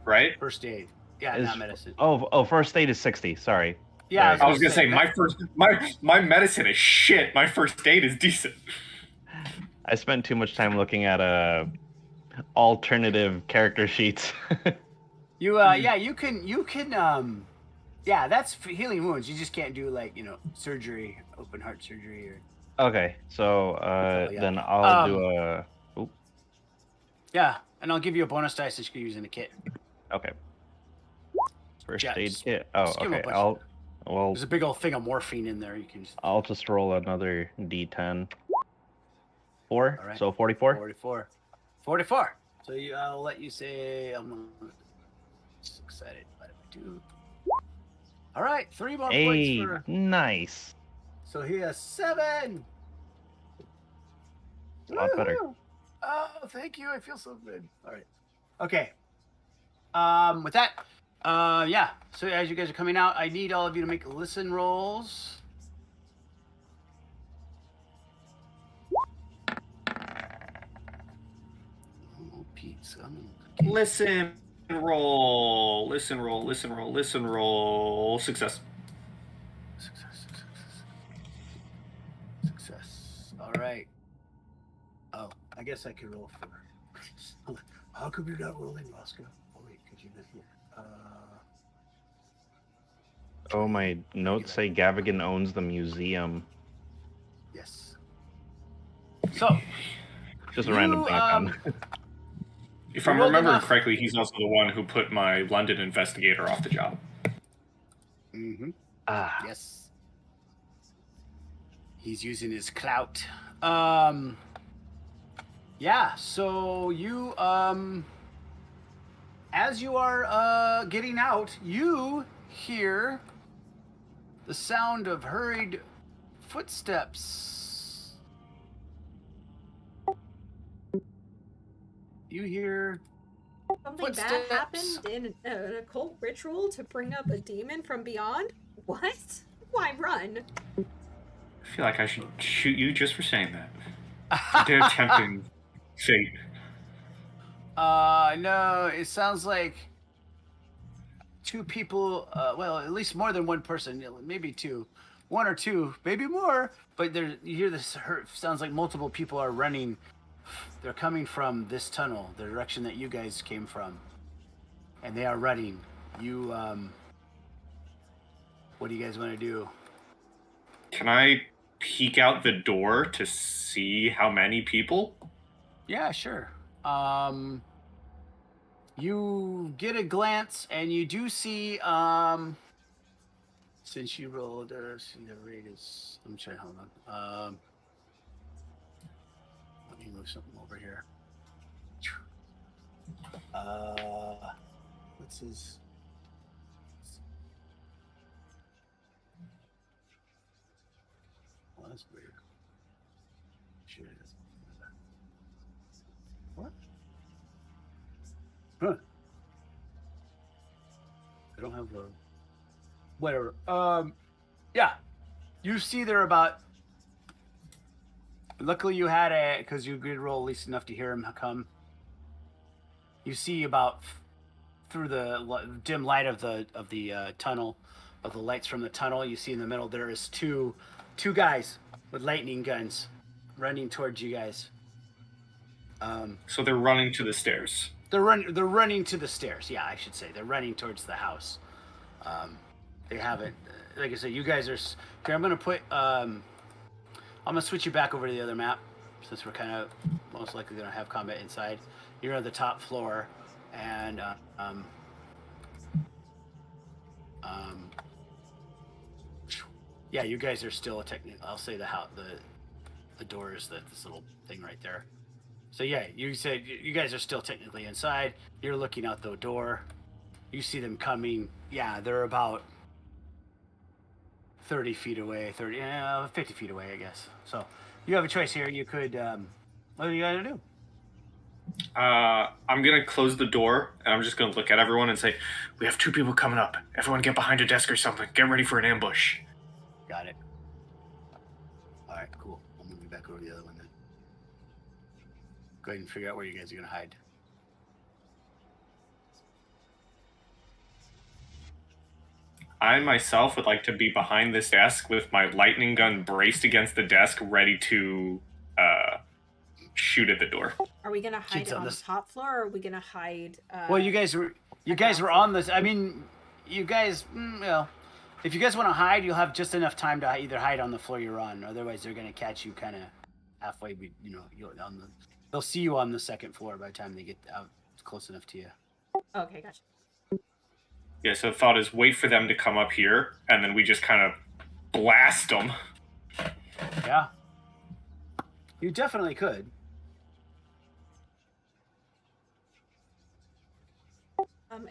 right? first aid. Yeah, Is- not medicine. Oh, first aid is 60. Sorry. Yeah, I was gonna say my medicine is shit. My first aid is decent. I spent too much time looking at alternative character sheets. you can yeah, that's for healing wounds. You just can't do surgery, open heart surgery or Okay, so yeah. then I'll do a. Oop, yeah, and I'll give you a bonus dice that you can use in the kit. okay. First Yeah, aid just- kit. Oh, just give him a okay. bunch Well, There's a big old thing of morphine in there. You can just I'll just roll another D10. 4. All right. So 44. 44. So I'll let you say I'm so excited. What do I do? All right, 3 more Hey, points for. nice. So he has 7. A lot better. Woohoo! Oh, thank you. I feel so good. All right. Okay. With that, yeah. So as you guys are coming out, I need all of you to make listen rolls. Oh, Pete's coming. Okay. Listen roll. Success. Success. All right. Oh, I guess I could roll for. How come you're not rolling, Roscoe? Oh wait, because you're not here. Oh, my notes say Gavigan owns the museum. Yes. So, Just a random thing I found. If You I'm rolled remembering enough. correctly, he's also the one who put my London investigator off the job. Mm-hmm. Ah, Yes. He's using his clout. Yeah, so you as you are getting out, you hear the sound of hurried footsteps. You hear Something bad footsteps. happened in an occult ritual to bring up a demon from beyond? What? Why run? I feel like I should shoot you just for saying that. For dare tempting fate. No, it sounds like two people, well, at least more than one person, maybe two, one or two, maybe more, but there, you hear this sounds like multiple people are running. They're coming from this tunnel, the direction that you guys came from, and they are running. You, what do you guys want to do? Can I peek out the door to see how many people? Yeah, sure. You get a glance, and you do see, since you rolled, see the rate is, let me try, hold on. Let me move something over here. What's his? Well, that's weird. Shit. What? Huh. I don't have a. Whatever. Yeah. You see they're about. Luckily you had it because you could roll at least enough to hear him come. You see about through the dim light of the tunnel, of the lights from the tunnel. You see in the middle there is two guys with lightning guns running towards you guys. So they're running to the stairs. They're running to the stairs. Yeah, I should say they're running towards the house. They haven't, like I said, you guys are. Okay, I'm gonna put. I'm gonna switch you back over to the other map since we're kind of most likely gonna have combat inside. You're on the top floor, and yeah, you guys are still technically. I'll say the door is this little thing right there. So yeah, you said you guys are still technically inside. You're looking out the door. You see them coming. Yeah, they're about 30 feet away, 50 feet away, I guess. So you have a choice here. You could, what are you going to do? I'm going to close the door, and I'm just going to look at everyone and say, we have two people coming up. Everyone get behind a desk or something. Get ready for an ambush. Got it. All right, cool. I'll move you back over to the other one then. Go ahead and figure out where you guys are going to hide. I myself would like to be behind this desk with my lightning gun braced against the desk, ready to shoot at the door. Are we gonna hide Kids on on the this- top floor, or are we gonna hide? Well, you guys were on this. I mean, you guys, well, if you guys want to hide, you'll have just enough time to either hide on the floor you're on. Otherwise, they're going to catch you kind of halfway. They'll see you on the second floor by the time they get out close enough to you. Okay, gotcha. Yeah, so the thought is wait for them to come up here, and then we just kind of blast them. Yeah. You definitely could.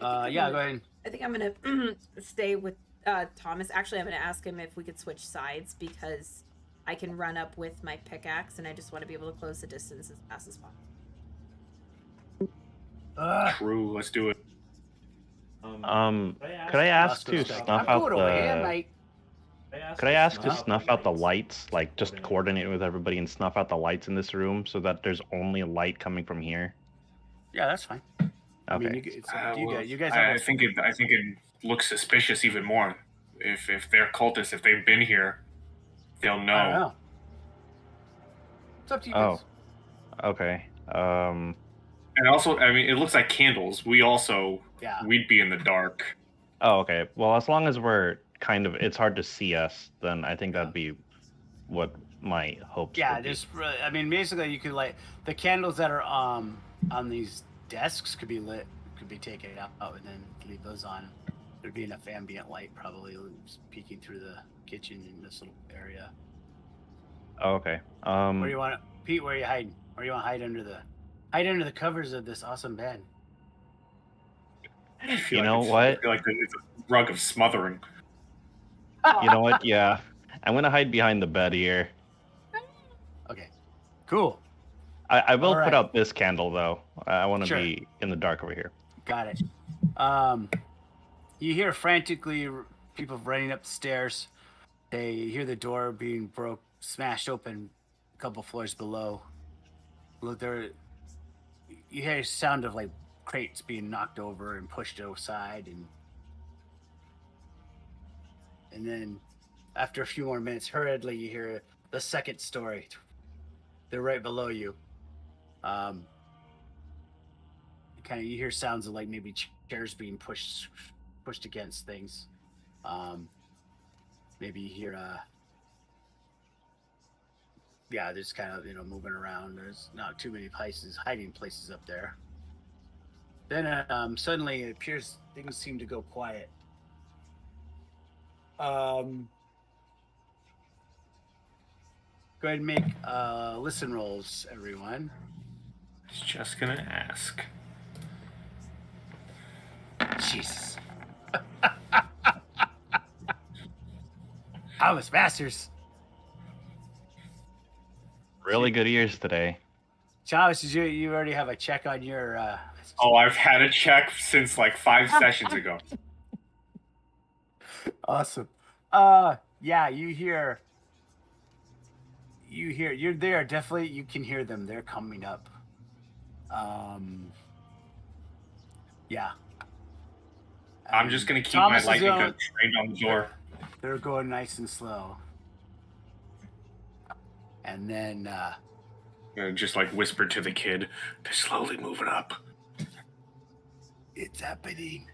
Yeah, go ahead. I think I'm gonna stay with Thomas. Actually, I'm gonna ask him if we could switch sides because I can run up with my pickaxe, and I just want to be able to close the distance as fast as possible. True, let's do it. could I ask to snuff out the? Could I ask to snuff out the lights, like just coordinate with everybody and snuff out the lights in this room so that there's only light coming from here? Yeah, that's fine. Okay. I mean, you guys I have think it looks suspicious even more. If they're cultists, if they've been here, they'll know. I don't know. It's up to you guys. Okay. And also, I mean, it looks like candles. We'd be in the dark. Oh, okay. Well, as long as we're it's hard to see us, then I think that'd be what my hopes would be. I mean, basically you could the candles that are on these desks could be lit, could be taken out and then leave those on. There'd be enough ambient light probably peeking through the kitchen in this little area. Oh, okay. Where do you want Pete? Where are you hiding? Where do you want to hide under the covers of this awesome bed? You know what? I feel like it's a rug of smothering. You know what? Yeah, I'm gonna hide behind the bed here. Okay, cool. I will put out this candle though. I want to be in the dark over here. Got it. You hear frantically people running up the stairs. They hear the door being smashed open a couple floors below. Look there. You hear a sound of crates being knocked over and pushed aside, and then after a few more minutes, hurriedly you hear the second story. They're right below you. You hear sounds of maybe chairs being pushed against things. Maybe you hear there's kind of moving around. There's not too many hiding places up there. Then suddenly it appears things seem to go quiet. Go ahead and make listen rolls, everyone. I was just gonna ask. Jesus. Thomas Masters. Really good ears today. Thomas, you already have a check on your... I've had a check since 5 sessions ago. Awesome. You hear... You're there, definitely, you can hear them. They're coming up. Yeah. I'm just going to keep my lightning gun trained on the door. They're going nice and slow. And then... just whisper to the kid, they're slowly moving up. It's happening.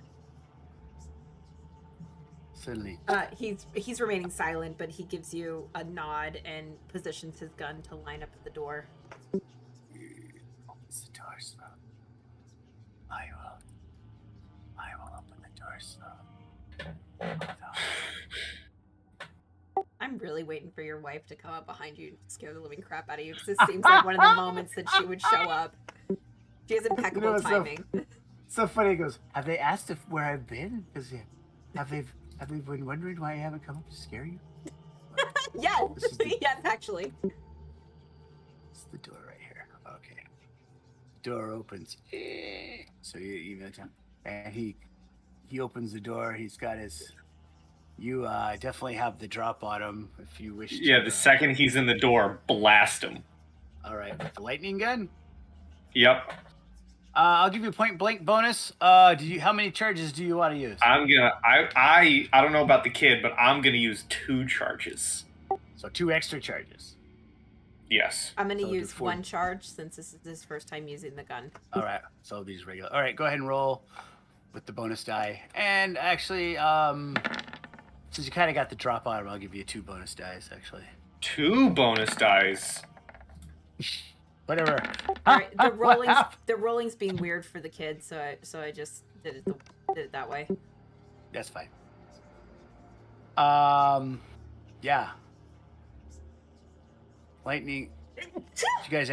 Suddenly. He's remaining silent, but he gives you a nod and positions his gun to line up at the door. Opens the door slow. I will open the door slow. I'm really waiting for your wife to come up behind you and scare the living crap out of you, because this seems like one of the moments that she would show up. She has impeccable timing. So funny. He goes, have they asked where I've been? Have they been wondering why I haven't come up to scare you? Yes, yes, actually. It's the door right here. Okay. Door opens. So and he opens the door. He's got his... You definitely have the drop on him if you wish to. Yeah, the second he's in the door, blast him. All right, with the lightning gun? Yep. I'll give you a point blank bonus. How many charges do you want to use? I don't know about the kid, but I'm gonna use 2 charges. So 2 extra charges. Yes. I'm gonna use 1 charge since this is his first time using the gun. All right, so these regular. All right, go ahead and roll with the bonus die. And actually, since you kind of got the drop on him, I'll give you 2 bonus dice, actually. 2 bonus dice? Whatever. All right, the rolling's being weird for the kid, so I just did it that way. That's fine. Yeah. Lightning. Did you guys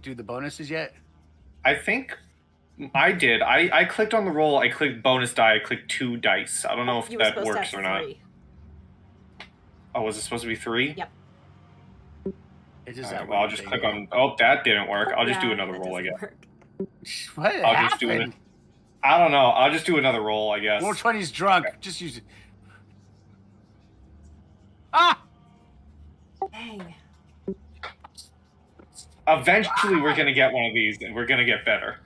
do the bonuses yet? I think I did. I clicked on the roll. I clicked bonus die. I clicked 2 dice. I don't know if that works or not. 3. Oh, was it supposed to be 3? Yep. Right, well, I'll just click on... Oh, that didn't work. I'll just do another roll, I guess. What happened? I don't know. I'll just do another roll, I guess. 420's drunk. Just use it. Ah! Dang. Eventually, we're going to get one of these, and we're going to get better.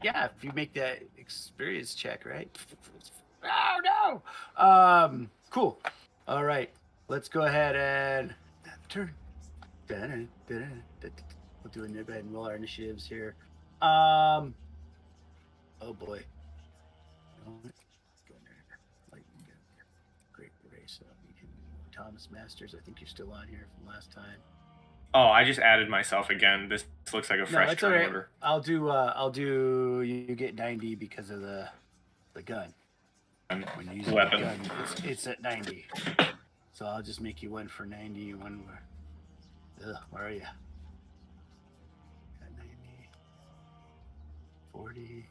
Yeah, if you make that experience check, right? Oh, no! Cool. All right. Let's go ahead and turn. We'll do it. Go ahead and roll our initiatives here. Oh boy. so Thomas Masters, I think you're still on here from last time. Oh, I just added myself again. This looks like a fresh turn right. order. I'll do. You get 90 because of the gun. When you use the gun, it's at 90. So I'll just make you one for 90. One. Where are you? At 90. 40.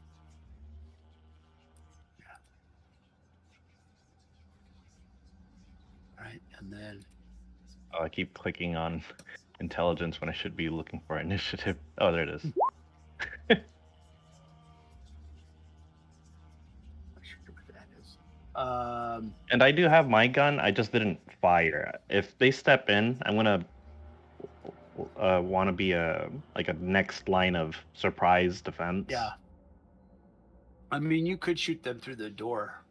Yeah. All right, and then. Oh, I keep clicking on intelligence when I should be looking for initiative. Oh, there it is. Not sure what that is. And I do have my gun. I just didn't fire. If they step in, I'm gonna want to be a next line of surprise defense. Yeah. I mean, you could shoot them through the door.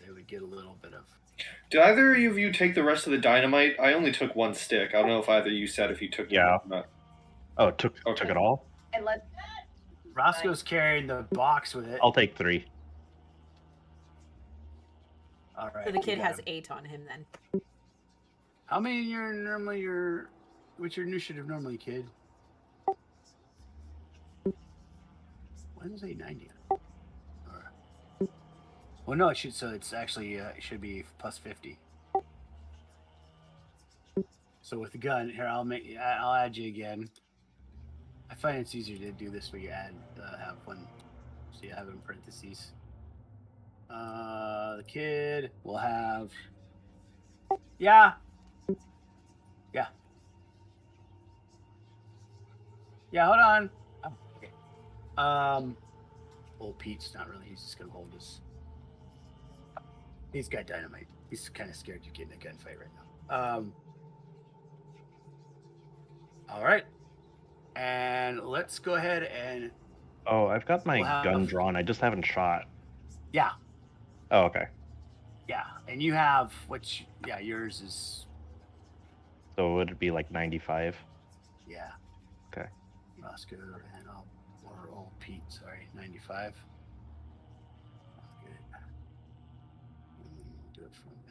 They would get a little bit of. Did either of you take the rest of the dynamite? I only took one stick. I don't know if either of you said if you took. Yeah. It or not. Oh, took it all. And let Roscoe's carrying the box with it. I'll take 3. All right. So the kid has 8 on him then. How many you're what's your initiative normally, kid? Why does it say 90? Well, no, it should. So it's actually it should be plus 50. So with the gun here, I'll add you again. I find it's easier to do this where you have one, so you have it in parentheses. The kid will have. Yeah. Yeah, hold on. Oh, okay. Old Pete's not really. He's just gonna hold his. He's got dynamite. He's kind of scared you get in a gunfight right now. All right, and let's go ahead and. Oh, I've got my gun drawn. I just haven't shot. Yeah. Oh, okay. Yeah, and you have yours is. So would it be like 95? Yeah. Okay. Roscoe and or old Pete. Sorry, 95.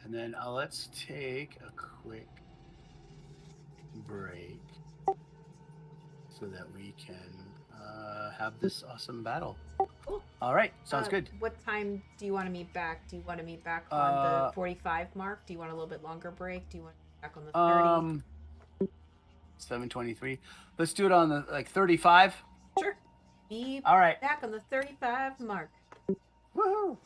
And then let's take a quick break so that we can have this awesome battle. Cool. All right, sounds good. What time do you want to meet back? Do you want to meet back on the 45 mark? Do you want a little bit longer break? Do you want to meet back on the 30? 7:23. Let's do it on the 35. Sure. Be all right. Back on the 35 mark. Woohoo!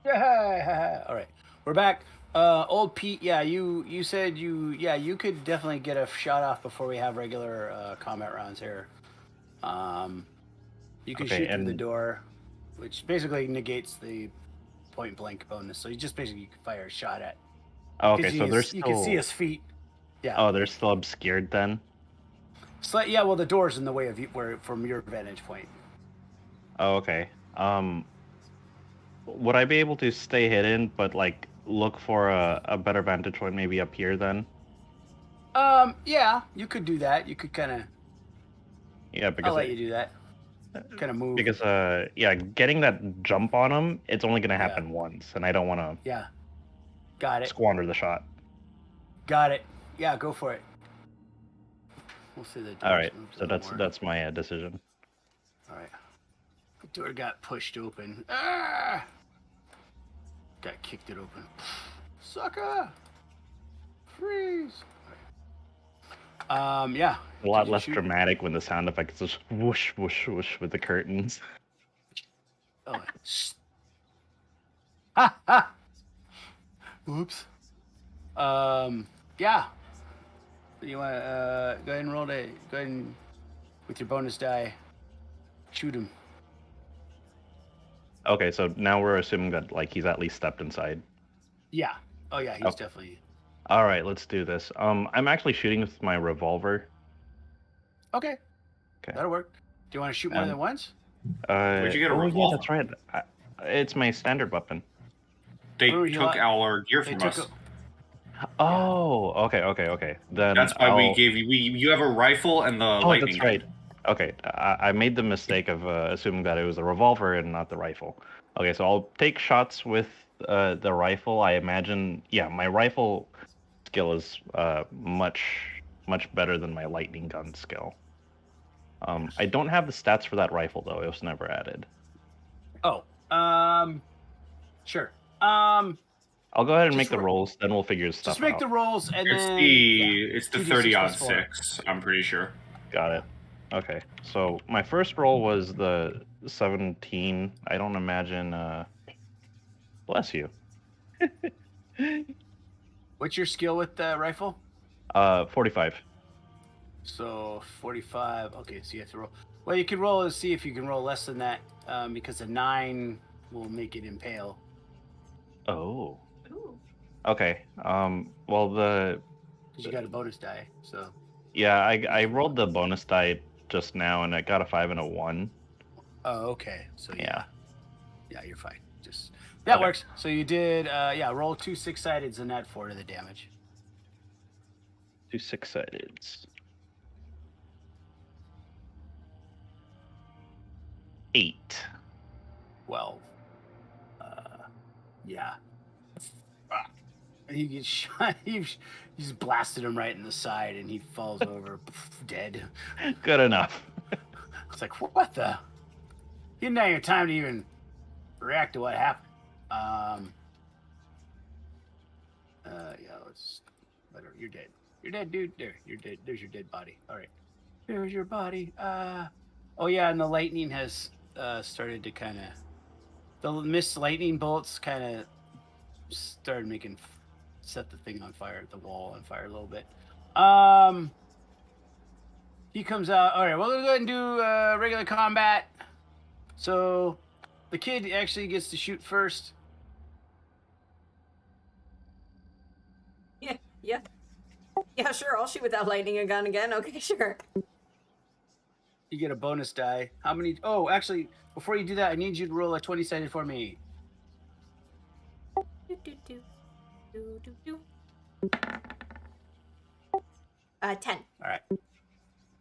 Yeah. All right, we're back. Old Pete. Yeah, you said you could definitely get a shot off before we have regular combat rounds here. You can shoot through the door, which basically negates the point blank bonus. So you just basically can fire a shot at. Oh, okay, so you can see his feet. Yeah. Oh, they're still obscured then. Yeah. Well, the door's in the way of you, from your vantage point. Oh, okay. Would I be able to stay hidden, but like look for a better vantage point, maybe up here then? Yeah, you could do that. You could kind of. Yeah, because I'll let you do that. Kind of move. Because yeah, getting that jump on him, it's only gonna happen once, and I don't want to. Yeah. Got it. Squander the shot. Got it. Yeah, go for it. We'll see the. All right, so that's my decision. All right. The door got pushed open. Ah! Got kicked it open. Sucker! Freeze! Yeah. A lot less dramatic when the sound effect is just whoosh, whoosh, whoosh with the curtains. Oh. Ha ha! Oops. Yeah. You want to go ahead and roll it? Go ahead and with your bonus die, shoot him. Okay, so now we're assuming that like he's at least stepped inside. Yeah. Oh yeah, he's definitely. All right, let's do this. I'm actually shooting with my revolver. Okay. That'll work. Do you want to shoot more than once? Where'd you get a revolver? Yeah, that's right. It's my standard weapon. They took our gear from us. Oh, okay. Then that's why we gave you. You have a rifle and the lightning. That's right. Okay, I made the mistake of assuming that it was a revolver and not the rifle. Okay, so I'll take shots with the rifle. I imagine, yeah, my rifle skill is much better than my lightning gun skill. I don't have the stats for that rifle though. It was never added. Oh, sure. I'll go ahead and make the rolls, then we'll figure stuff out. Just make the rolls, and then it's the 30-on-6. I'm pretty sure. Got it. Okay, so my first roll was the 17. I don't imagine. Bless you. What's your skill with the rifle? 45. So 45. Okay, so you have to roll. Well, you can roll and see if you can roll less than that, because a 9 will make it impale. Oh. Ooh. Okay. Well, because you got a bonus die, so. Yeah, I rolled the bonus die just now, and I got a 5 and a 1. Oh, okay. So yeah, you're fine. Just that works. So you did, roll 2 6-sideds and add 4 to the damage. 2 6-sideds. 8. 12. Yeah. He gets shot. He's blasted him right in the side, and he falls over, dead. Good enough. It's like, what the? You didn't have your time to even react to what happened. Whatever. You're dead. You're dead, dude. There, you're dead. There's your dead body. All right. There's your body. Oh yeah, and the lightning has started to kind of. The missed lightning bolts kind of started set the thing on fire, the wall on fire a little bit. He comes out. All right, well, we'll go ahead and do regular combat. So the kid actually gets to shoot first. Yeah, sure. I'll shoot with that lightning gun again. Okay, sure. You get a bonus die. How many? Oh, actually, before you do that, I need you to roll a 20-sided for me. 10. All right.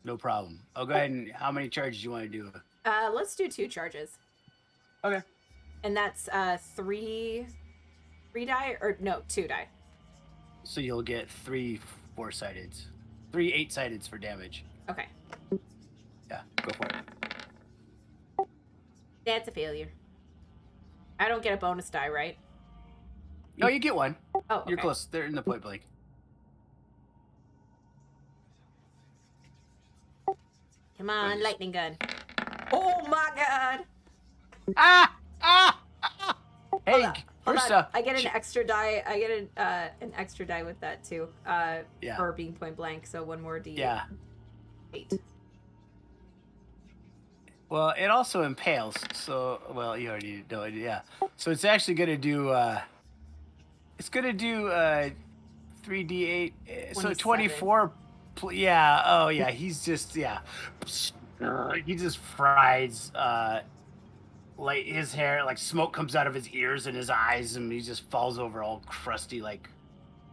No problem. I'll go ahead and how many charges do you want to do? Let's do 2 charges. Okay. And that's 3 die, or no, 2 die. So you'll get 3 4-sideds. 3 8-sideds for damage. Okay. Yeah, go for it. That's a failure. I don't get a bonus die, right? No, you get one. Oh, okay. You're close. They're in the point blank. Come on, lightning gun. Oh my god! Ah! Hey, First on. up, I get an extra die. I get an extra die with that too. Yeah. For being point blank. So one more D. Yeah. 8. Well, it also impales. So, well, you already know it. Yeah. So it's actually gonna do. It's gonna do 3d8. So 24. Yeah. Oh, yeah. He's just He just fries. Like his hair, like smoke comes out of his ears and his eyes, and he just falls over all crusty, like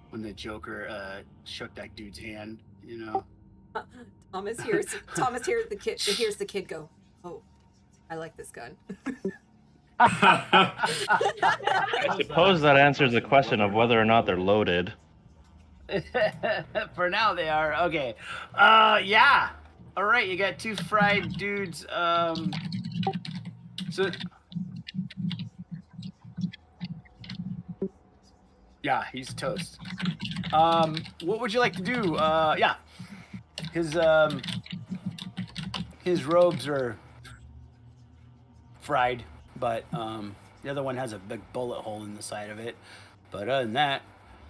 when the Joker shook that dude's hand. You know. Thomas hears the kid go, "Oh, I like this gun." I suppose that answers the question of whether or not they're loaded. For now, they are. Okay. Yeah. All right, you got 2 fried dudes. So. Yeah, he's toast. What would you like to do? Yeah. His robes are fried, but the other one has a big bullet hole in the side of it. But other than that,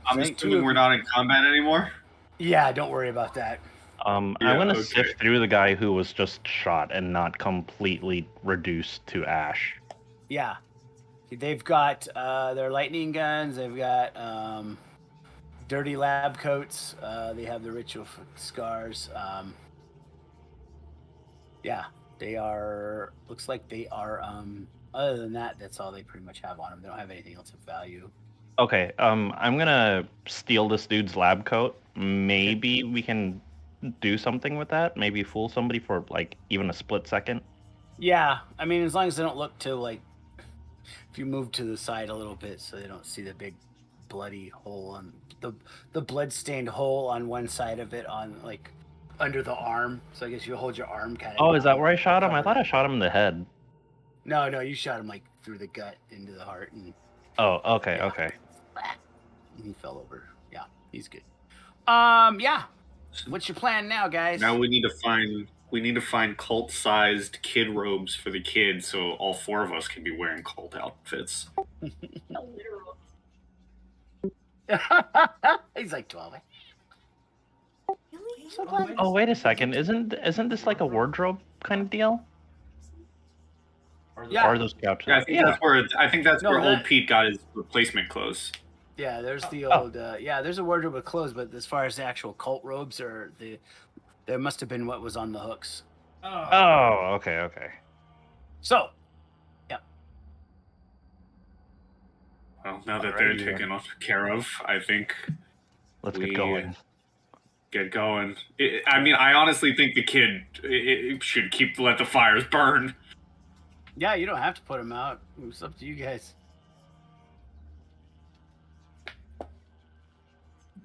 I'm assuming we're not in combat anymore. Yeah, don't worry about that. I'm gonna sift through the guy who was just shot and not completely reduced to ash. Yeah, they've got their lightning guns. They've got dirty lab coats. They have the ritual scars. Yeah, they are. Looks like they are. Other than that, that's all they pretty much have on them. They don't have anything else of value. Okay. I'm gonna steal this dude's lab coat. Maybe we can do something with that. Maybe fool somebody for like even a split second. Yeah, I mean, as long as they don't look to like. If you move to the side a little bit, so they don't see the big bloody hole on the blood-stained hole on one side of it on like under the arm. So I guess you hold your arm kind of. Oh, is that where I shot him? I thought I shot him in the head. No, you shot him like through the gut into the heart. And oh, okay, yeah. Okay. And he fell over. Yeah, he's good. Yeah. What's your plan now, guys? Now we need to find cult-sized kid robes for the kids, so all 4 of us can be wearing cult outfits. He's like 12. Really? Oh, wait a second. Isn't this like a wardrobe kind of deal? Yeah. Or are those couches? Yeah, I think that's where old Pete got his replacement clothes. Yeah, there's the old. There's a wardrobe of clothes, but as far as the actual cult robes, there must have been what was on the hooks. Oh, okay. So, yeah. Well, now that they're taken care of, I think let's get going. Get going. I mean, I honestly think the kid should let the fires burn. Yeah, you don't have to put him out. It's up to you guys.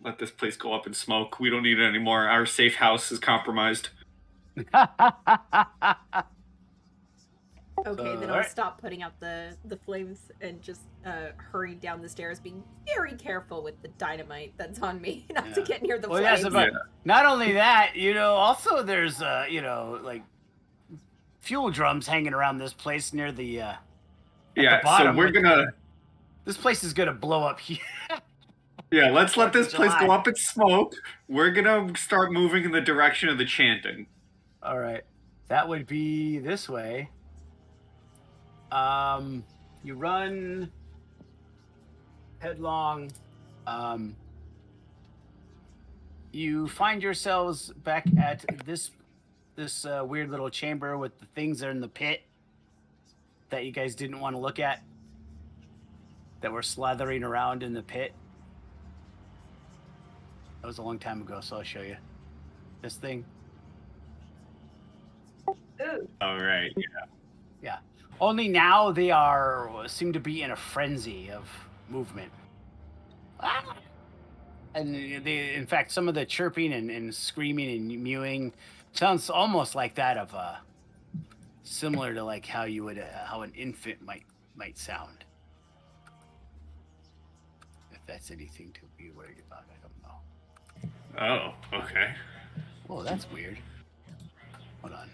Let this place go up in smoke. We don't need it anymore. Our safe house is compromised. Okay, then I'll stop putting out the flames and just hurry down the stairs, being very careful with the dynamite that's on me, not to get near the flames. Yes, but not only that, also there's like fuel drums hanging around this place near the the bottom. So we're gonna. This place is gonna blow up here. Yeah, let's let this place go up in smoke. We're gonna start moving in the direction of the chanting. All right, that would be this way. You run headlong. You find yourselves back at this weird little chamber with the things that are in the pit that you guys didn't want to look at, that were slathering around in the pit. That was a long time ago, so I'll show you this thing. All right. Yeah. Only now they seem to be in a frenzy of movement. And in fact, some of the chirping and screaming and mewing sounds almost like that of similar to like how you would how an infant might sound. If that's anything to be worried about, I don't know. Oh, okay. Oh, that's weird. Hold on.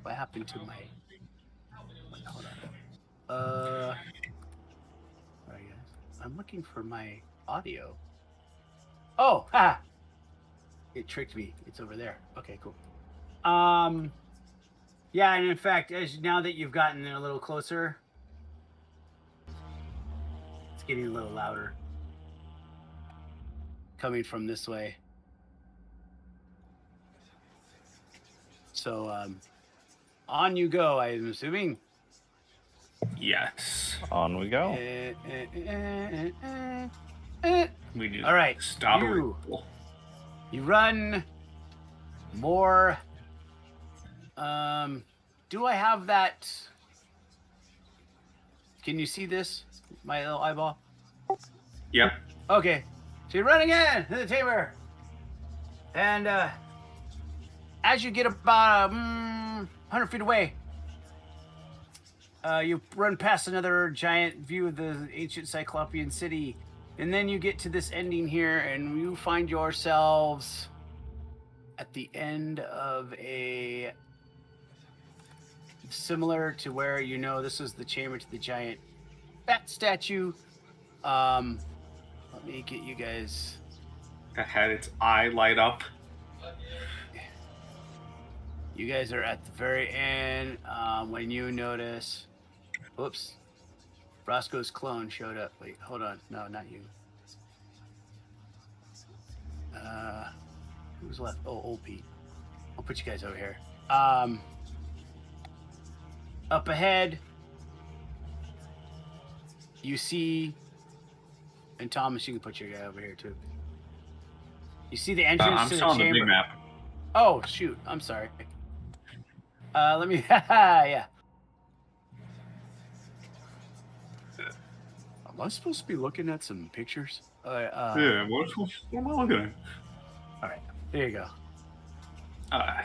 What happened to my... Hold on. I'm looking for my audio. Oh, ha! It tricked me. It's over there. Okay, cool. Yeah, and in fact, now that you've gotten a little closer, it's getting a little louder. Coming from this way. So, on you go, I'm assuming. Yes. On we go. We do. All right. Stop. You run more. Do I have that? Can you see this? My little eyeball? Yep. Okay. So you run again to the chamber. And as you get about 100 feet away, you run past another giant view of the ancient Cyclopean city. And then you get to this ending here, and you find yourselves at the end of a... similar to where this is the chamber to the giant bat statue. Let me get you guys. That had its eye light up. You guys are at the very end when you notice. Whoops. Roscoe's clone showed up. Wait, hold on. No, not you. Who's left? Oh, old Pete. I'll put you guys over here. Up ahead, you see, and Thomas, you can put your guy over here too. You see the entrance to the chamber. I'm still on the big map. Oh shoot! I'm sorry. Let me. Yeah. Am I supposed to be looking at some pictures? Yeah. What am I looking at? All right. There you go.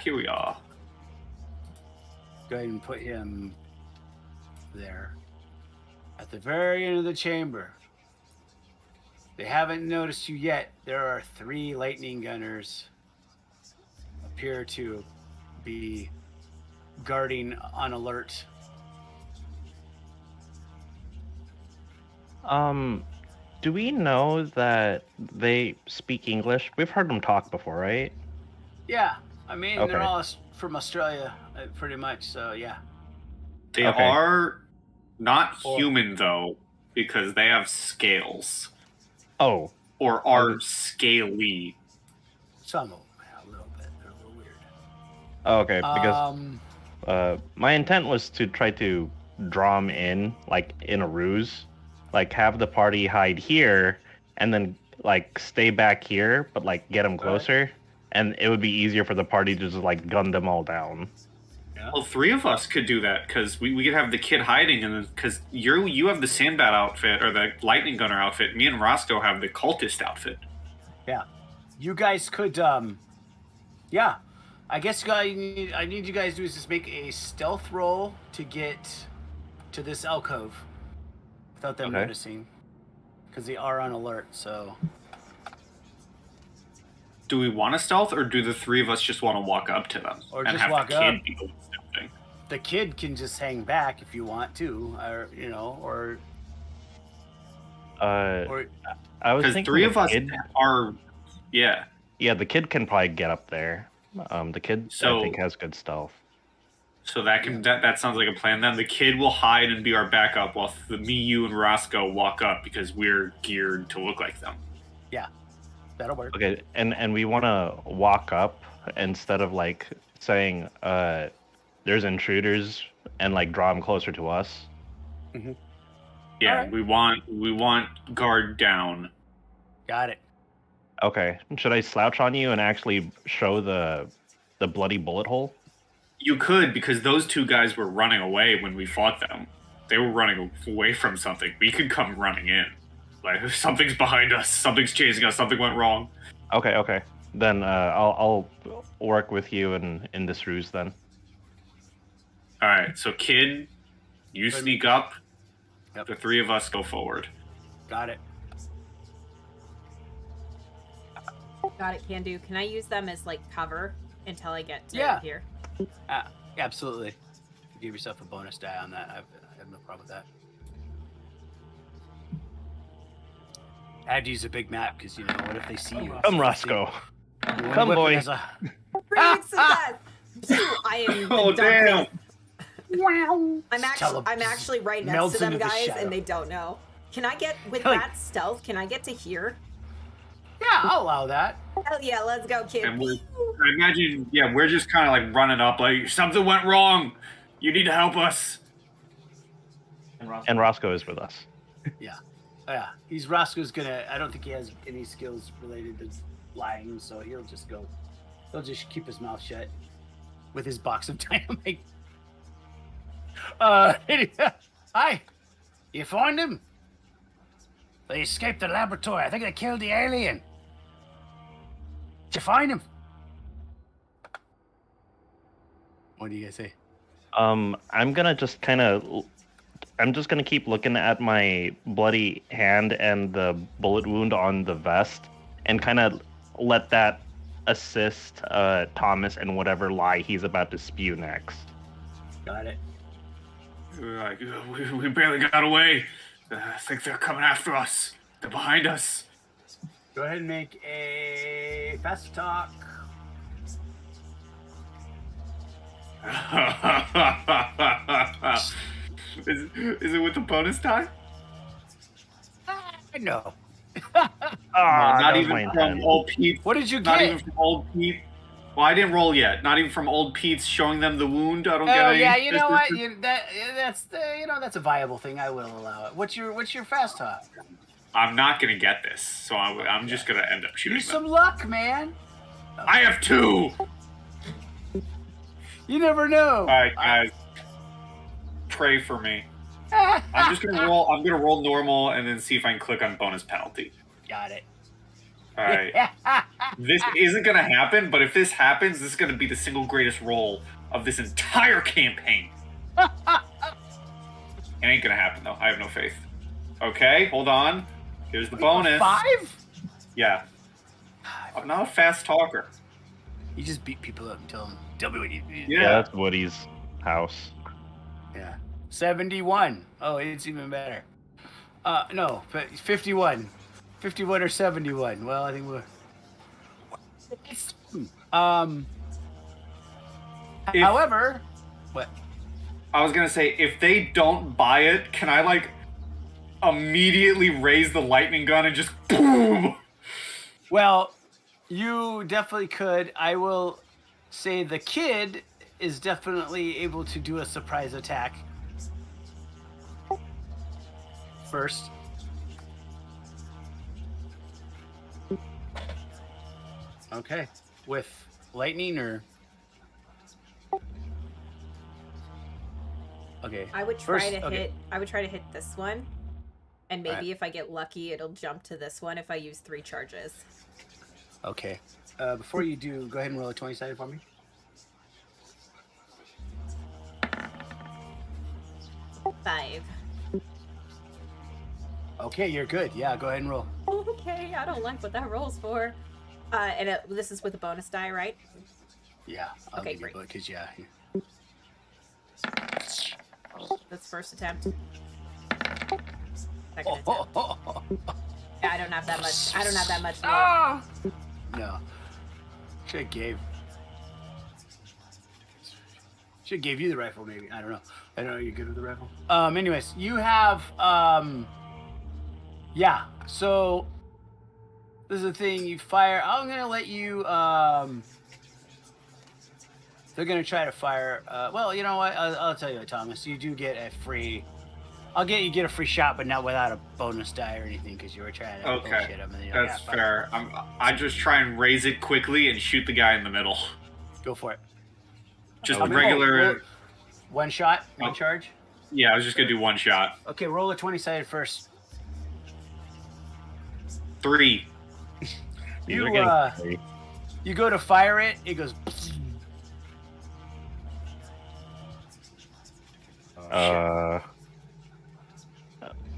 Here we are. Go ahead and put him there. At the very end of the chamber. They haven't noticed you yet. There are 3 lightning gunners appear to be guarding on alert. Do we know that they speak English? We've heard them talk before, right? Yeah. I mean, Okay. they're all from Australia, pretty much, so yeah. They Okay. are not human, though, because they have scales. Oh. Or are scaly. Some of them, a little bit. They're a little weird. Okay, because my intent was to try to draw them in, like, in a ruse. Like, have the party hide here, and then, like, stay back here, but, like, get them closer. And it would be easier for the party to just, like, gun them all down. Yeah. Well, 3 of us could do that, because we could have the kid hiding, and then, because you have the Sandbat outfit, or the Lightning Gunner outfit, me and Roscoe have the Cultist outfit. Yeah. You guys could, yeah. I guess I need you guys to do is just make a stealth roll to get to this alcove without them noticing. Because they are on alert, so... Do we want to stealth, or do the 3 of us just want to walk up to them? Or and just have walk the kid up. be the one stealthing? The kid can just hang back if you want to, or, or... I was Because thinking 3 the of us kid... are... Yeah. Yeah, the kid can probably get up there. The kid, I think, has good stealth. So that sounds like a plan. Then the kid will hide and be our backup, while me, you, and Roscoe walk up because we're geared to look like them. Yeah, that'll work. Okay, and we want to walk up instead of like saying there's intruders and like draw them closer to us. Mm-hmm. Yeah, right. we want guard down. Got it. Okay, should I slouch on you and actually show the bloody bullet hole? You could, because those 2 guys were running away when we fought them. They were running away from something. We could come running in. Like, something's behind us, something's chasing us, something went wrong. Okay. Then I'll work with you in this ruse then. Alright, so kid, you sneak up. Yep. The 3 of us go forward. Got it. Got it, can do. Can I use them as like cover until I get to here? Absolutely. Give yourself a bonus die on that. I have no problem with that. I had to use a big map because, you know, what if they see you? Come, Roscoe. Come, Whip it boy. as a- Great success! I am the Oh, damn. Wow. Tell 'em. I'm actually right next Melts to them, into the guys, shadow. and they don't know. Can I get, with Like- that stealth, can I get to here? Yeah, I'll allow that. Hell yeah, let's go, kid. And I imagine, yeah, we're just kind of like running up, like, something went wrong. You need to help us. And Roscoe is with us. Yeah. Roscoe's gonna, I don't think he has any skills related to lying, so he'll just keep his mouth shut with his box of dynamite. Hi. You find him? They escaped the laboratory. I think they killed the alien. Did you find him? What do you guys say? I'm just gonna keep looking at my bloody hand and the bullet wound on the vest, and kind of let that assist Thomas in whatever lie he's about to spew next. Got it. Like, we barely got away. I think they're coming after us. They're behind us. Go ahead and make a fast talk. Is it with the bonus die? No. Not even from old Pete. What did you Not get? even from old Pete. Well, I didn't roll yet. Not even from old Pete's showing them the wound. I don't get any. Yeah, you know what? That's a viable thing. I will allow it. What's your fast talk? I'm not gonna get this, so I'm just gonna end up shooting Use them. some luck, man. I have 2. You never know. All right, guys. Pray for me. I'm just gonna roll. I'm gonna roll normal and then see if I can click on bonus penalty. Got it. All right. This isn't gonna happen, but if this happens, this is gonna be the single greatest roll of this entire campaign. It ain't gonna happen though. I have no faith. Okay, hold on. Here's the bonus. 5? Yeah. I'm not a fast talker. You just beat people up and tell me what you do. Yeah. That's Woody's house. Yeah. 71. Oh, it's even better. No, 51. 51 or 71. Well, I think we're... However... What? I was gonna say, if they don't buy it, can I, like, immediately raise the lightning gun and just boom? Well, you definitely could. I will say the kid is definitely able to do a surprise attack first. Okay. With lightning or... Okay. I would try First- to okay. hit. I would try to hit this one, and maybe Alright. if I get lucky, it'll jump to this one if I use 3 charges. Okay. Before you do, go ahead and roll a 20-sided for me. Five. Okay, you're good. Yeah, go ahead and roll. Okay, I don't like what that rolls for. This is with a bonus die, right? Yeah. I'll Okay, give you great. both, 'cause, yeah. That's first attempt. Second attempt. Yeah, I don't have that much. I don't have that much. Ah! No. Should gave you the rifle, maybe. I don't know. I don't know. You're good with the rifle. Anyways, you have yeah. So this is the thing. You fire. I'm gonna let you. They're gonna try to fire. Well, you know what? I'll tell you what, Thomas. You do get a free. You get a free shot, but not without a bonus die or anything, because you were trying to Okay, bullshit him. And you're like, that's "Yeah, fuck fair. I just try and raise it quickly and shoot the guy in the middle. it. Go for it. Just I mean, regular. roll- One shot, one Oh. charge. Yeah, I was just gonna do one shot. Okay, roll a 20-sided first. 3. These You, are getting scary. You go to fire it, it goes.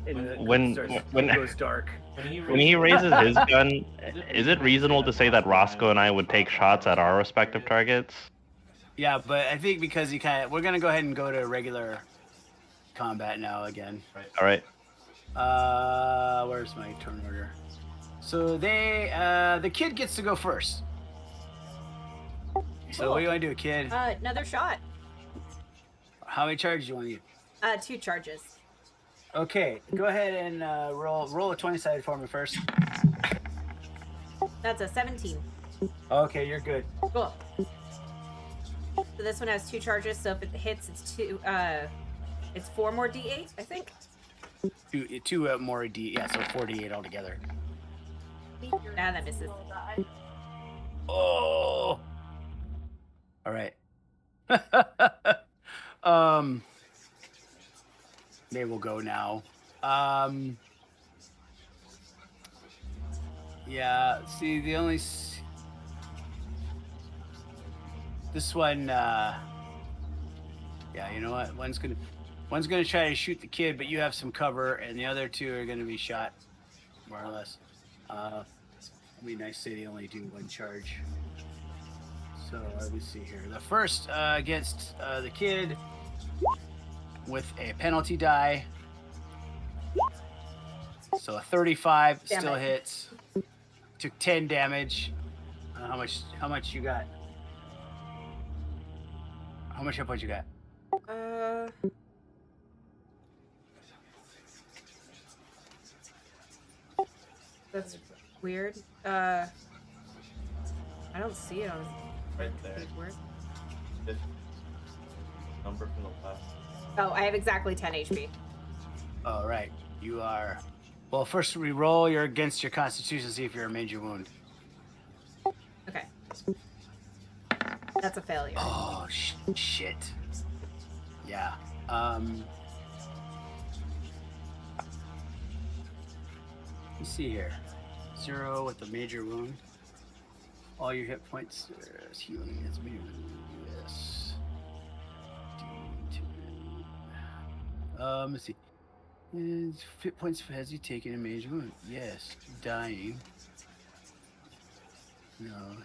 When goes dark. when he raises his gun, is it reasonable to say that Roscoe and I would take shots at our respective targets? Yeah, but I think because we're gonna go ahead and go to regular combat now again. All right. Where's my turn order? So the kid gets to go first. So what do you want to do, kid? Another shot. How many charges do you want to use? 2 charges. Okay, go ahead and roll a 20-sided for me first. That's a 17. Okay, you're good. Cool. So this one has 2 charges, so if it hits, it's 4 more D8, I think. Two more D, yeah, so 48 altogether. That misses. Oh! All right. They will go now. Yeah, see, the only... This one, yeah, you know what? One's gonna try to shoot the kid, but you have some cover, and the other 2 are gonna be shot, more or less. It'd be nice to say they only do 1 charge. So let me see here. The first against the kid with a penalty die. So a 35 still hits. Took 10 damage. How much you got? How much hit points you got? That's weird. I don't see it on right there. word. Fifth number from the left. Oh, I have exactly 10 HP. All right, you are. Well, first we roll. You're against your constitution. See if you're a major wound. Okay. That's a failure. Oh shit. Yeah. Let's see here. 0 with the major wound. All your hit points is healing. It's me. Yes. Let's see. Hit points has he taken a major wound? Yes. Dying. No.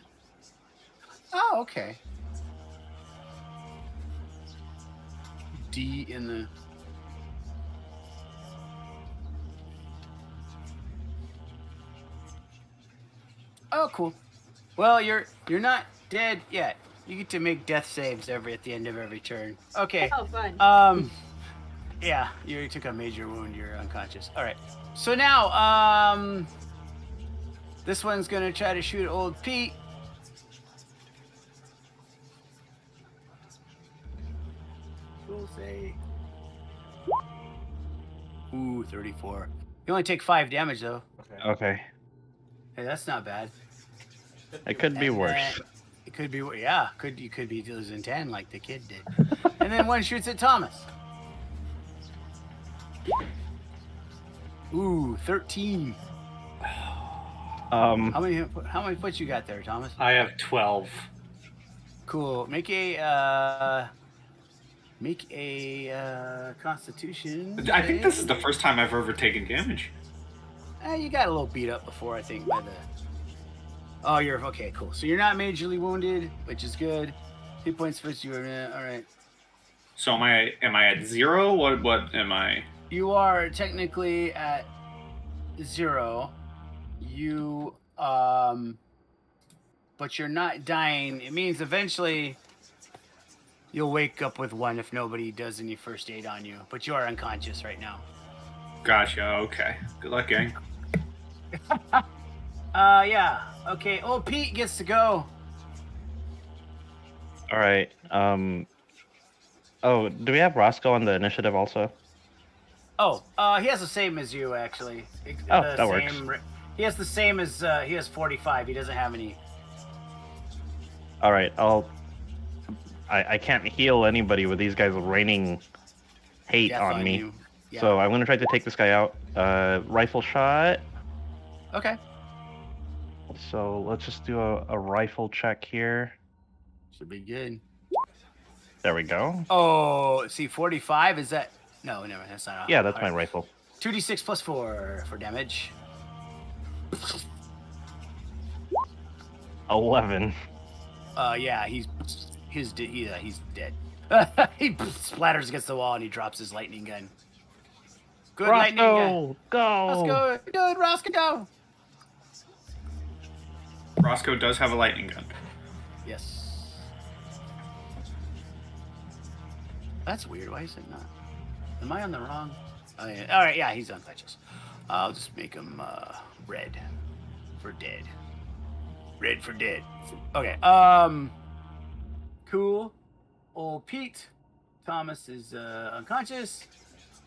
Oh, okay. D in the... Oh, cool. Well, you're not dead yet. You get to make death saves at the end of every turn. Okay. Oh, fun. Yeah, you took a major wound. You're unconscious. All right. So now, this one's gonna try to shoot old Pete. We'll say, ooh, 34. You only take 5 damage though. Okay. Hey, that's not bad. It could be worse. It could be, yeah. You could be losing 10 like the kid did. And then one shoots at Thomas. Ooh, 13. How many foot you got there, Thomas? I have 12. Cool. Make a Constitution. I think this is the first time I've ever taken damage. You got a little beat up before, I think, by the... Oh, you're... Okay, cool. So you're not majorly wounded, which is good. Hit points first, you are... All right. So am I at 0? What am I? You are technically at 0. You, but you're not dying. It means eventually you'll wake up with 1 if nobody does any first aid on you. But you are unconscious right now. Gotcha, okay. Good luck, gang. Yeah. Okay, old Pete gets to go. All right. Oh, do we have Roscoe on the initiative also? Oh, he has the same as you, actually. Oh, that works. He has the same as, he has 45. He doesn't have any. All right, I can't heal anybody with these guys raining hate Death on me. you. Yeah. So I'm going to try to take this guy out. Rifle shot. Okay. So let's just do a rifle check here. Should be good. There we go. Oh, see, 45, is that... No, never, that's not... Yeah, that's all my right. rifle. 2d6 plus 4 for damage. 11. Yeah, he's dead. He splatters against the wall and he drops his lightning gun. Good lightning. Roscoe, go! Roscoe, good, Roscoe, go! Roscoe does have a lightning gun. Yes. That's weird. Why is it not? Am I on the wrong? Oh, yeah. All right, yeah, he's unconscious. I'll just make him red for dead. Red for dead. Okay. Cool. Old Pete. Thomas is unconscious.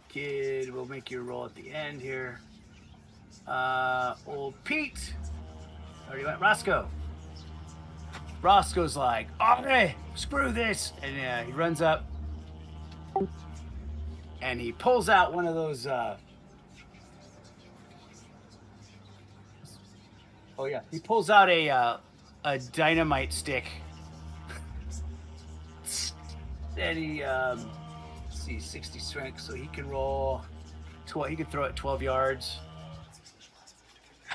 Kid, we'll make you roll at the end here. Old Pete. Already went. Roscoe. Roscoe's like, okay, screw this. And he runs up. And he pulls out one of those. Oh yeah, he pulls out a dynamite stick. And he let's see, 60 strength, so he can roll. He can throw it 12 yards.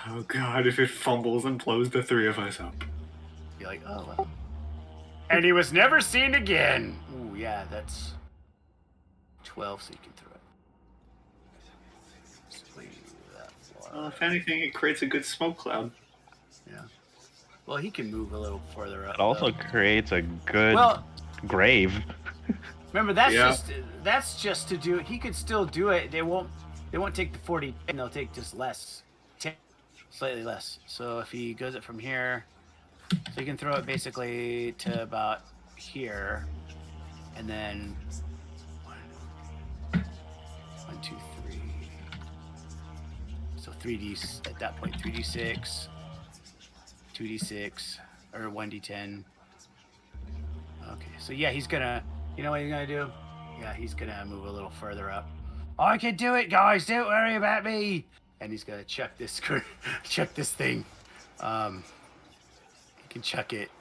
Oh God! If it fumbles and blows the three of us up. You're like, oh well. And he was never seen again. Ooh, yeah, that's 12, so you can throw it. Well, if anything, it creates a good smoke cloud. Yeah. Well, he can move a little further up. It also creates a good grave. Remember, that's just to do. He could still do it. They won't take the 40, and they'll take just less, slightly less. So if he goes it from here, so you can throw it basically to about here, and then 1, 2, 3. So 3D at that point. 3d6, 2d6, or 1d10. Okay, so yeah, he's gonna. You know what he's gonna do? Yeah, he's gonna move a little further up. I can do it, guys. Don't worry about me. And he's gonna chuck this thing. He can chuck it.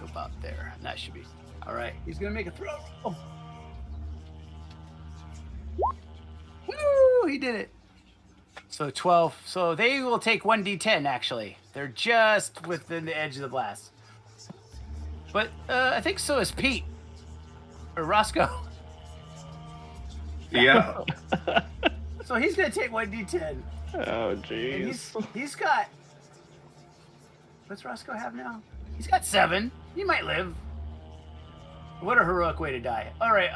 About there. And that should be all right. He's gonna make a throw. Oh. Woo! He did it. So 12. So they will take 1d10, actually. They're just within the edge of the blast. But I think so is Pete. Or Roscoe. Yeah. So he's going to take 1d10. Oh, jeez. And he's got... What's Roscoe have now? He's got 7. He might live. What a heroic way to die. All right.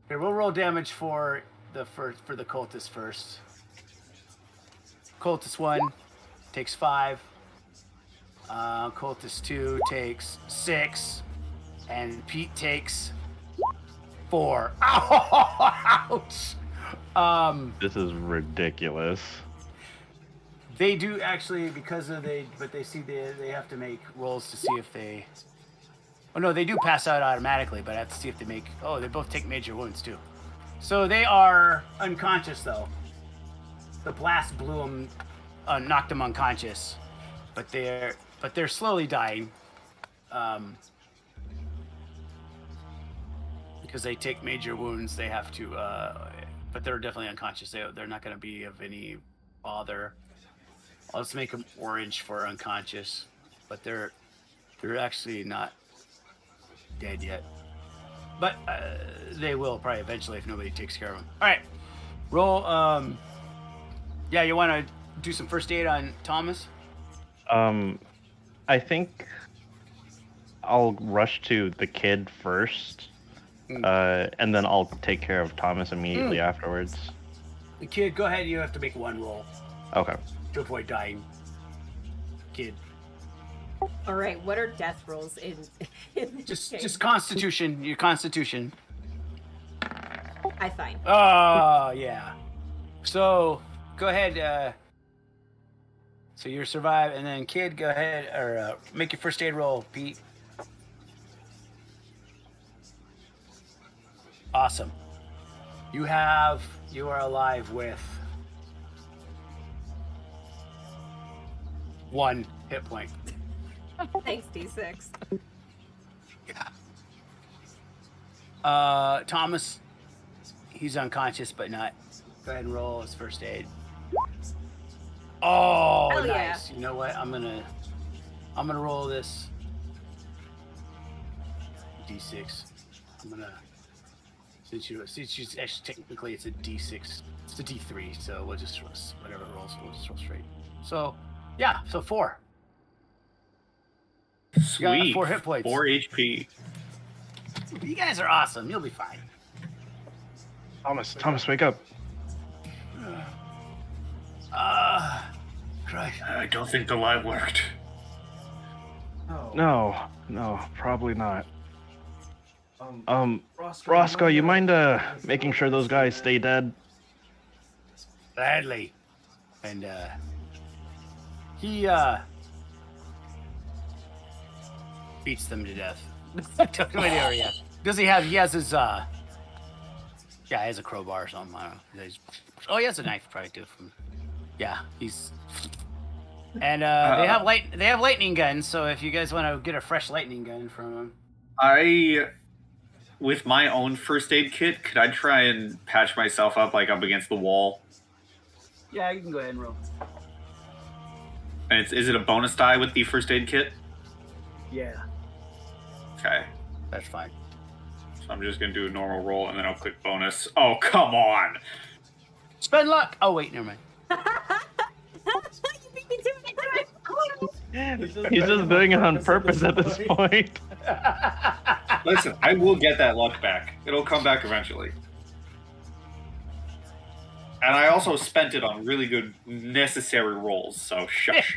Here, we'll roll damage for the cultist first. Cultist 1 takes 5. Cultist 2 takes 6. And Pete takes 4. Ouch! This is ridiculous. They do actually, but they see they have to make rolls to see if they... Oh no, they do pass out automatically, but I have to see if they make... Oh, they both take major wounds too. So they are unconscious though. The blast blew them, knocked them unconscious, but they're slowly dying, because they take major wounds. They have to, but they're definitely unconscious. They're not going to be of any bother. I'll just make them orange for unconscious, but they're actually not dead yet. But they will probably eventually if nobody takes care of them. All right, roll. Yeah, you want to do some first aid on Thomas? I think I'll rush to the kid first, and then I'll take care of Thomas immediately afterwards. The kid, go ahead. You have to make one roll. Okay. To avoid dying. Kid. All right. What are death rolls in this game? Just Constitution. Your Constitution. I find. Oh yeah. So go ahead. So you survive, and then kid, go ahead or make your first aid roll, Pete. Awesome. You are alive with 1 hit point. Thanks, D6. Yeah. Thomas, he's unconscious, but not. Go ahead and roll his first aid. Oh, hell nice. Yeah. You know what? I'm gonna roll this. D6. I'm gonna since you actually technically it's a D6. It's a D3, so we'll just whatever it rolls, we'll just roll straight. So yeah, so 4. Sweet. You got 4 hit points. 4 HP. You guys are awesome. You'll be fine. Thomas, wake up. Christ. I don't think the light worked. No, probably not. Roscoe, you mind making sure those guys stay dead? Gladly. And he beats them to death. Does he has his he has a crowbar or something. I don't know. He has a knife probably too. He's and they have lightning guns, so if you guys want to get a fresh lightning gun from him. With my own first aid kit, could I try and patch myself up like up against the wall? Yeah, you can go ahead and roll. And is it a bonus die with the first aid kit? Yeah. Okay. That's fine. So I'm just going to do a normal roll, and then I'll click bonus. Oh, come on! Spend luck! Oh, wait, never mind. You beat me to it. He's just doing it on purpose at this point. Listen, I will get that luck back. It'll come back eventually. And I also spent it on really good necessary rolls, so shush.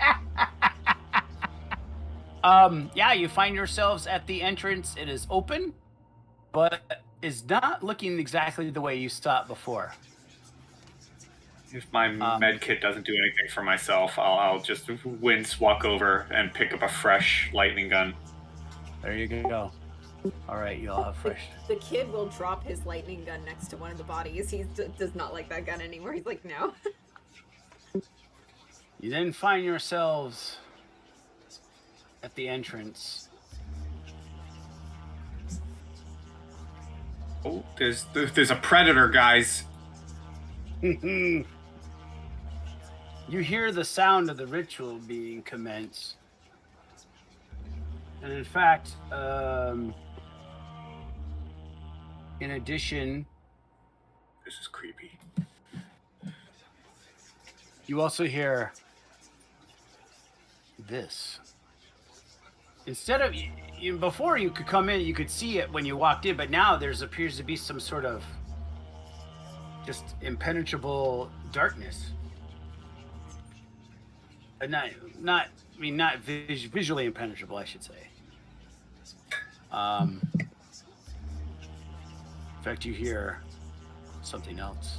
You find yourselves at the entrance. It is open, but is not looking exactly the way you saw it before. If my med kit doesn't do anything for myself, I'll just walk over and pick up a fresh lightning gun. There you go. All right, you'll have fresh. The kid will drop his lightning gun next to one of the bodies. He does not like that gun anymore. He's like, no. You then find yourselves at the entrance. Oh, there's a predator, guys. You hear the sound of the ritual being commenced. And in fact, in addition, This is creepy. you also hear this. Instead of before you could come in, you could see it when you walked in, but now appears to be some sort of just impenetrable darkness. Not visually impenetrable, I should say. In fact, you hear something else.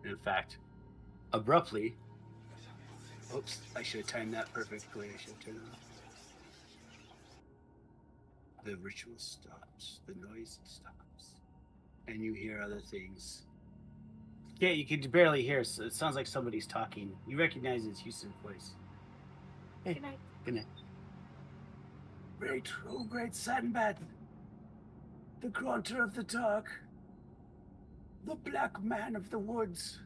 In fact, abruptly, oops, I should have timed that perfectly. I should have turned it off. The ritual stops. The noise stops. And you hear other things. Yeah, you can barely hear. So it sounds like somebody's talking. You recognize it's Houston's voice. Hey, Good night. good night. Great, oh great Sandbat. The grunter of the dark. The black man of the woods.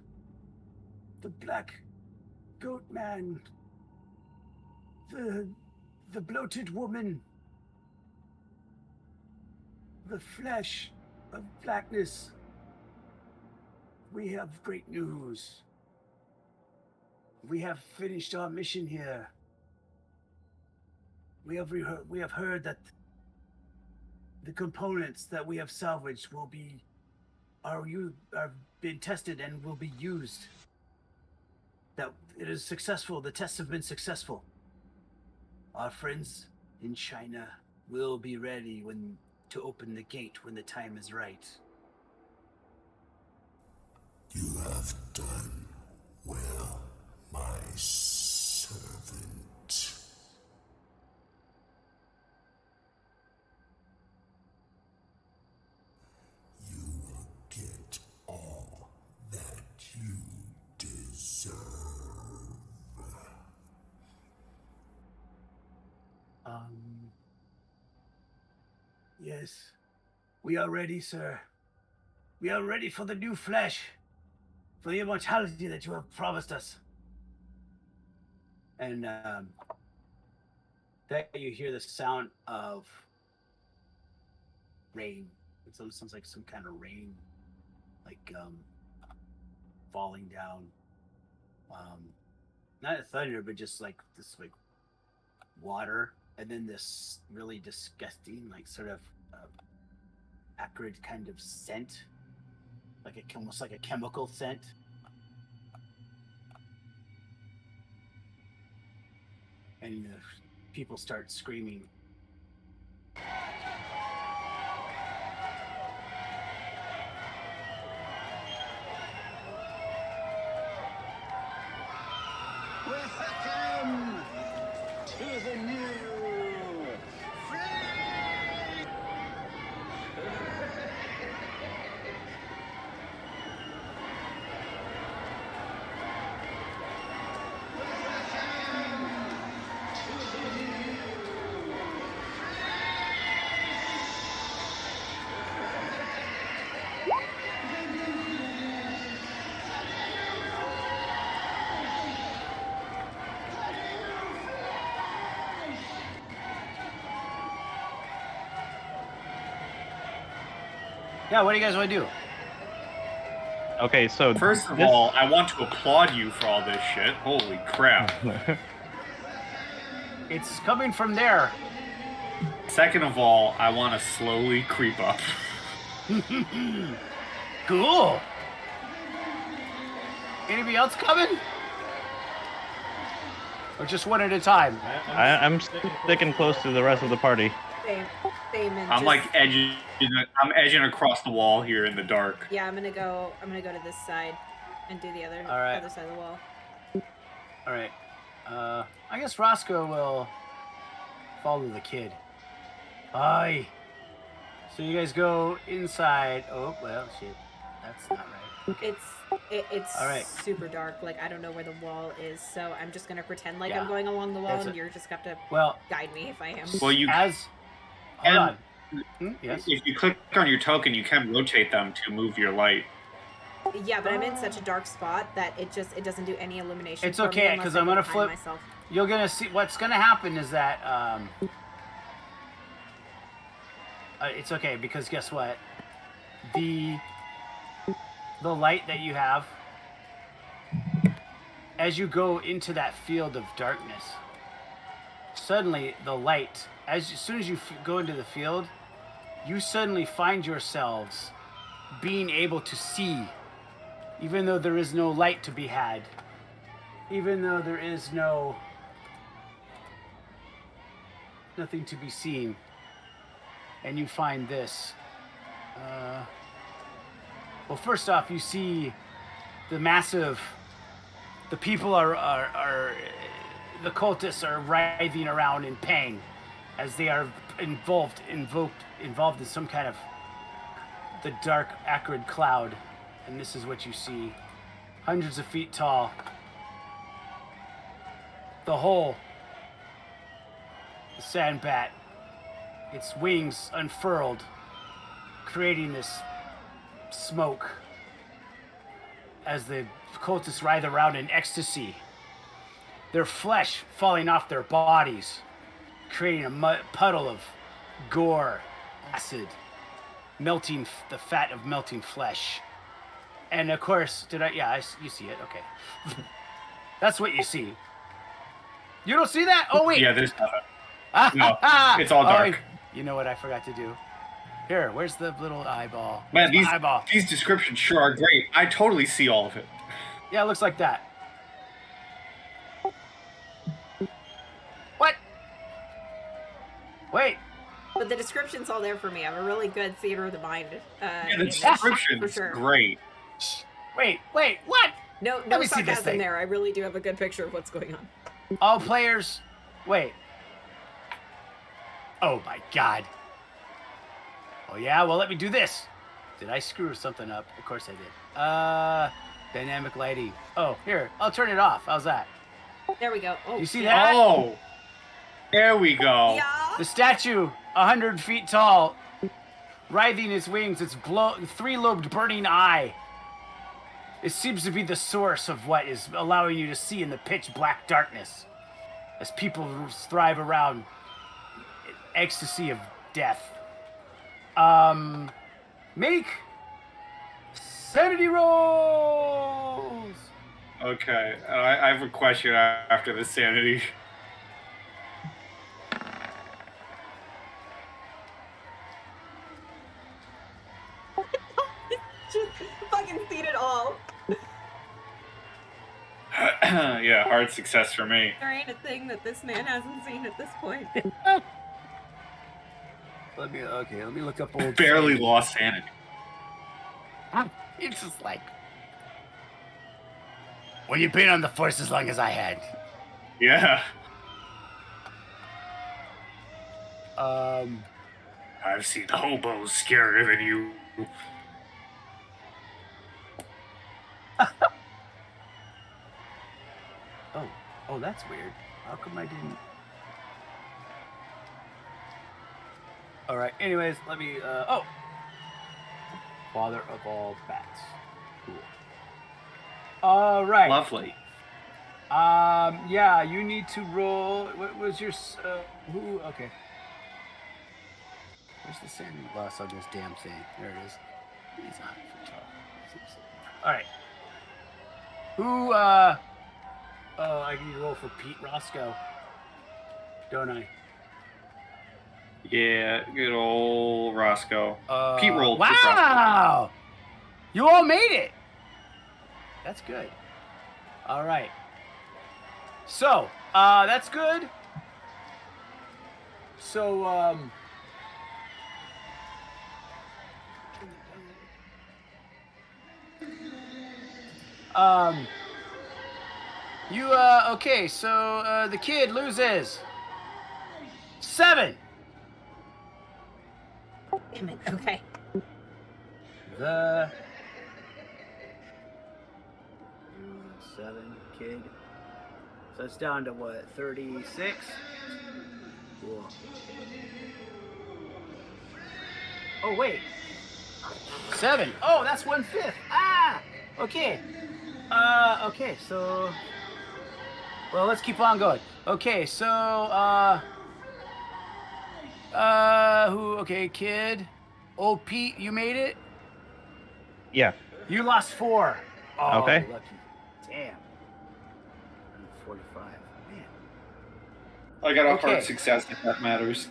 The black goat man. The bloated woman. The flesh of blackness. We have great news. We have finished our mission here. We have heard that the components that we have salvaged are been tested and will be used. That it is successful. The tests have been successful. Our friends in China will be ready to open the gate when the time is right. You have done well, my servant. You will get all that you deserve. Yes. We are ready, sir. We are ready for the new flesh. For the immortality that you have promised us. And then you hear the sound of rain. It sounds like some kind of rain, like falling down. Not thunder, but just like this, like water, and then this really disgusting, like sort of acrid kind of scent, like almost like a chemical scent. And people start screaming. Welcome to the new flesh. Yeah, what do you guys want to do? Okay, so First of all, I want to applaud you for all this shit. Holy crap. It's coming from there. Second of all, I want to slowly creep up. Cool. Anybody else coming? Or just one at a time? I'm sticking close to the rest of the party. Same. I'm like edging. I'm edging across the wall here in the dark. Yeah, I'm gonna go to this side and do the other other side of the wall. All right. I guess Roscoe will follow the kid. Aye. So you guys go inside. Oh well, shit. That's not right. It's all right. Super dark. Like I don't know where the wall is, so I'm just gonna pretend like I'm going along the wall, and you're just have to guide me if I am. Well, you hold on. Yes. If you click on your token, you can rotate them to move your light. Yeah, but I'm in such a dark spot that it doesn't do any illumination. It's okay because I'm gonna flip. Myself. You're gonna see what's gonna happen is that it's okay because guess what? The light that you have as you go into that field of darkness, suddenly the light as soon as you go into the field, you suddenly find yourselves being able to see, even though there is no light to be had, even though there is nothing to be seen, and you find this. Well, first off, you see the people the cultists are writhing around in pain as they are involved in some kind of the dark, acrid cloud. And this is what you see. Hundreds of feet tall. The whole sand bat, its wings unfurled, creating this smoke as the cultists writhe around in ecstasy. Their flesh falling off their bodies, creating a puddle of gore, acid, melting the fat of melting flesh. And of course, you see it. Okay. That's what you see. You don't see that? Oh, wait. Yeah, there's nothing. No, it's all dark. You know what I forgot to do? Here, where's the little eyeball? Man, these descriptions sure are great. I totally see all of it. Yeah, it looks like that. What? Wait. But the description's all there for me. I'm a really good theater of the mind. Yeah, the description's great. Wait, what? No sarcasm there. I really do have a good picture of what's going on. All players, wait. Oh my god. Oh yeah, well let me do this. Did I screw something up? Of course I did. Dynamic lighting. Oh, here, I'll turn it off. How's that? There we go. Oh, you see that? Oh, there we go. Yeah. The statue, 100 feet tall, writhing its wings, its three-lobed burning eye. It seems to be the source of what is allowing you to see in the pitch black darkness as people thrive around ecstasy of death. Make sanity rolls. Okay, I have a question after the sanity. Just fucking seen it all. Yeah, hard success for me. There ain't a thing that this man hasn't seen at this point. Let me look up old. Barely sanity. lost sanity. It's just like when you've been on the force as long as I had. Yeah. I've seen hobos scarier than you. Oh, that's weird. How come I didn't? All right. Anyways, let me. Father of all bats. Cool. All right. Lovely. Yeah, you need to roll. What was your who? Okay. Where's the sanity loss on this damn thing? There it is. He's on for top. All right. Who? Oh, I need to roll for Pete Roscoe, don't I? Yeah, good old Roscoe. Pete rolled. Wow! You all made it. That's good. All right. So, that's good. So, you, okay, so, the kid loses 7. Damn it. Okay. The 7 kid. So it's down to what, 36? Cool. Oh, wait. 7. Oh, that's 1/5. Ah! Okay. Okay, so. Well, let's keep on going. Okay, so, okay, kid. Old Pete, you made it? Yeah. You lost 4. Oh, Okay. Lucky. Damn. 45. Man. I got a Okay. hard success if that matters.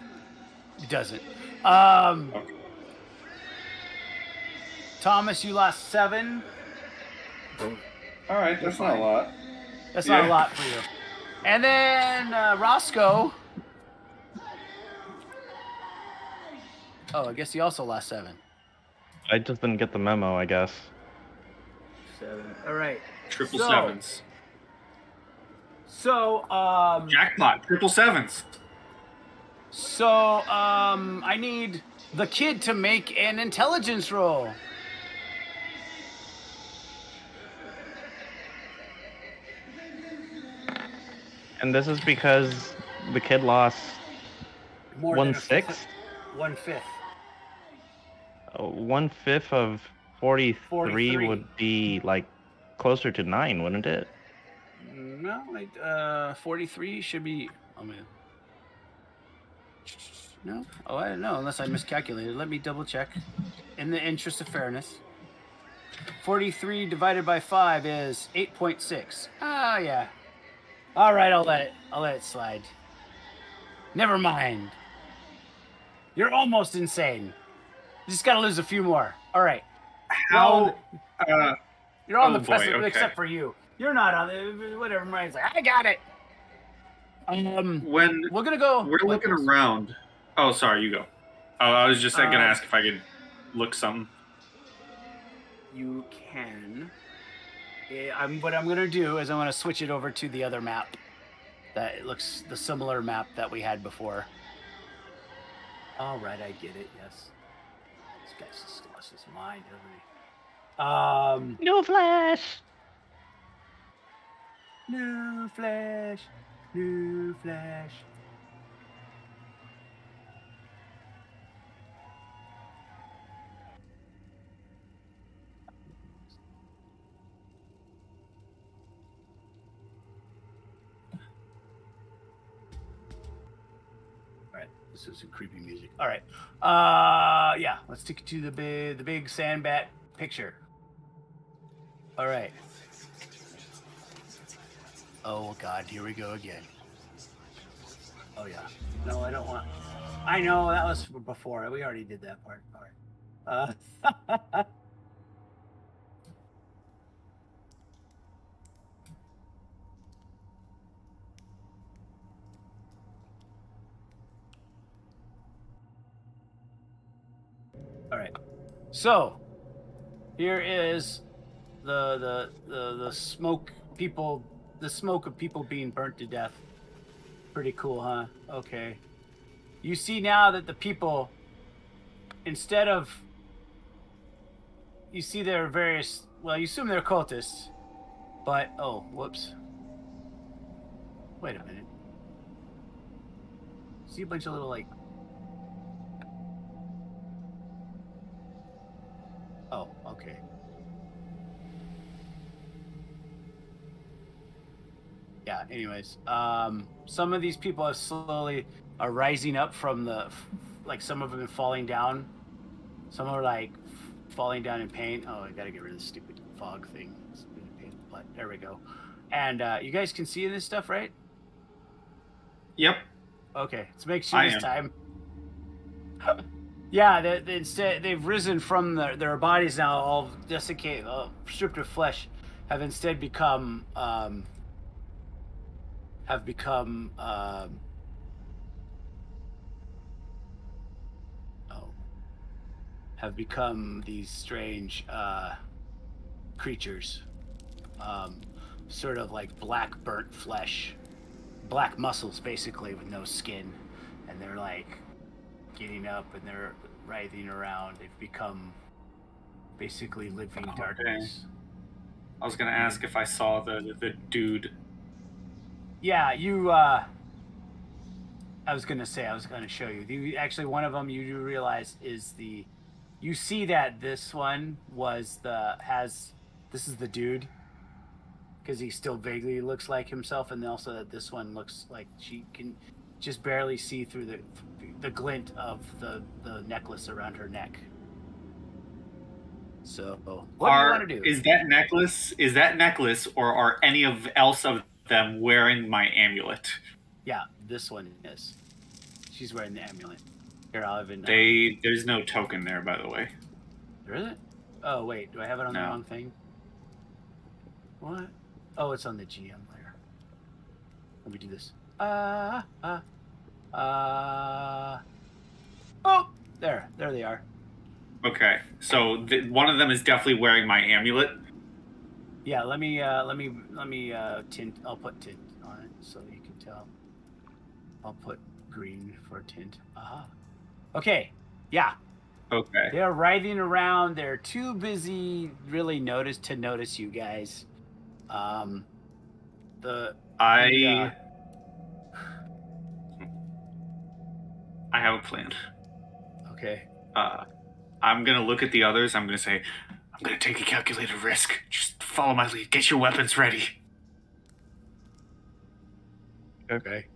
It doesn't. Okay. Thomas, you lost 7. All right, that's not a lot. That's not a lot for you. And then Roscoe. Oh, I guess he also lost 7. I just didn't get the memo, I guess. 7. All right. Triple So- sevens. So, Jackpot. Triple sevens. So, I need the kid to make an intelligence roll. And this is because the kid lost More than a 1/6? 1/5. 1/5 of 43 43. would be like closer to 9, wouldn't it? No, 43 should be. I mean, no. Oh, I don't know. Unless I miscalculated. Let me double check. In the interest of fairness, 43 divided by 5 is 8.6. Ah, yeah. All right, I'll let it slide. Never mind. You're almost insane. You just gotta lose a few more. All right. How? You're on Oh, the boy, precipice, okay. except for you. You're not on the. Whatever. Mariah's like, I got it. When We're gonna go. we're looking around. Oh, sorry, you go. Oh, I was just gonna ask if I could look something. You can. What I'm gonna do is I'm gonna switch it over to the other map. That it looks the similar map that we had before. All right, I get it. Yes. This guy's just lost his mind, doesn't he? No flash. New flash. New flash. This is some creepy music. All right. Yeah. Let's take it to the big sandbat picture. All right. Oh God, here we go again. Oh yeah. No, I don't want. I know that was before. We already did that part. All right. All right. So here is the smoke people, the smoke of people being burnt to death. Pretty cool, huh? Okay. You see now that the people, instead of, you see their various, well, you assume they're cultists, but, oh, whoops. Wait a minute. See a bunch of little, like, oh, okay. Yeah, anyways, some of these people have slowly are rising up from the, like, some of them are falling down. Some are, like, falling down in pain. Oh, I gotta get rid of the stupid fog thing. It's been a pain in the butt. There we go. And you guys can see this stuff, right? Yep. Okay, let's make sure this time. Yeah, instead they've risen from their bodies now, all desiccated, stripped of flesh, have instead become these strange creatures, sort of like black burnt flesh, black muscles basically with no skin, and they're like getting up and they're writhing around. They've become basically living darkness. I was gonna ask if I saw the dude. Yeah, you. I was gonna show you. Actually, one of them you do realize is the. You see that this one was this is the dude, because he still vaguely looks like himself, and also that this one looks like she can just barely see through the glint of the necklace around her neck. So, what do you want to do? Is that necklace, or are any of them wearing my amulet? Yeah, this one is. She's wearing the amulet. Here, I'll even. There's no token there, by the way. There isn't? Oh wait, do I have it on the wrong thing? What? Oh, it's on the GM layer. Let me do this. Oh, there they are. Okay, so one of them is definitely wearing my amulet. Yeah, let me tint. I'll put tint on it so you can tell. I'll put green for tint. Aha. Okay. Yeah. Okay. They're writhing around. They're too busy really to notice you guys. I have a plan. Okay. I'm gonna look at the others. I'm gonna say, I'm gonna take a calculated risk. Just follow my lead. Get your weapons ready. Okay.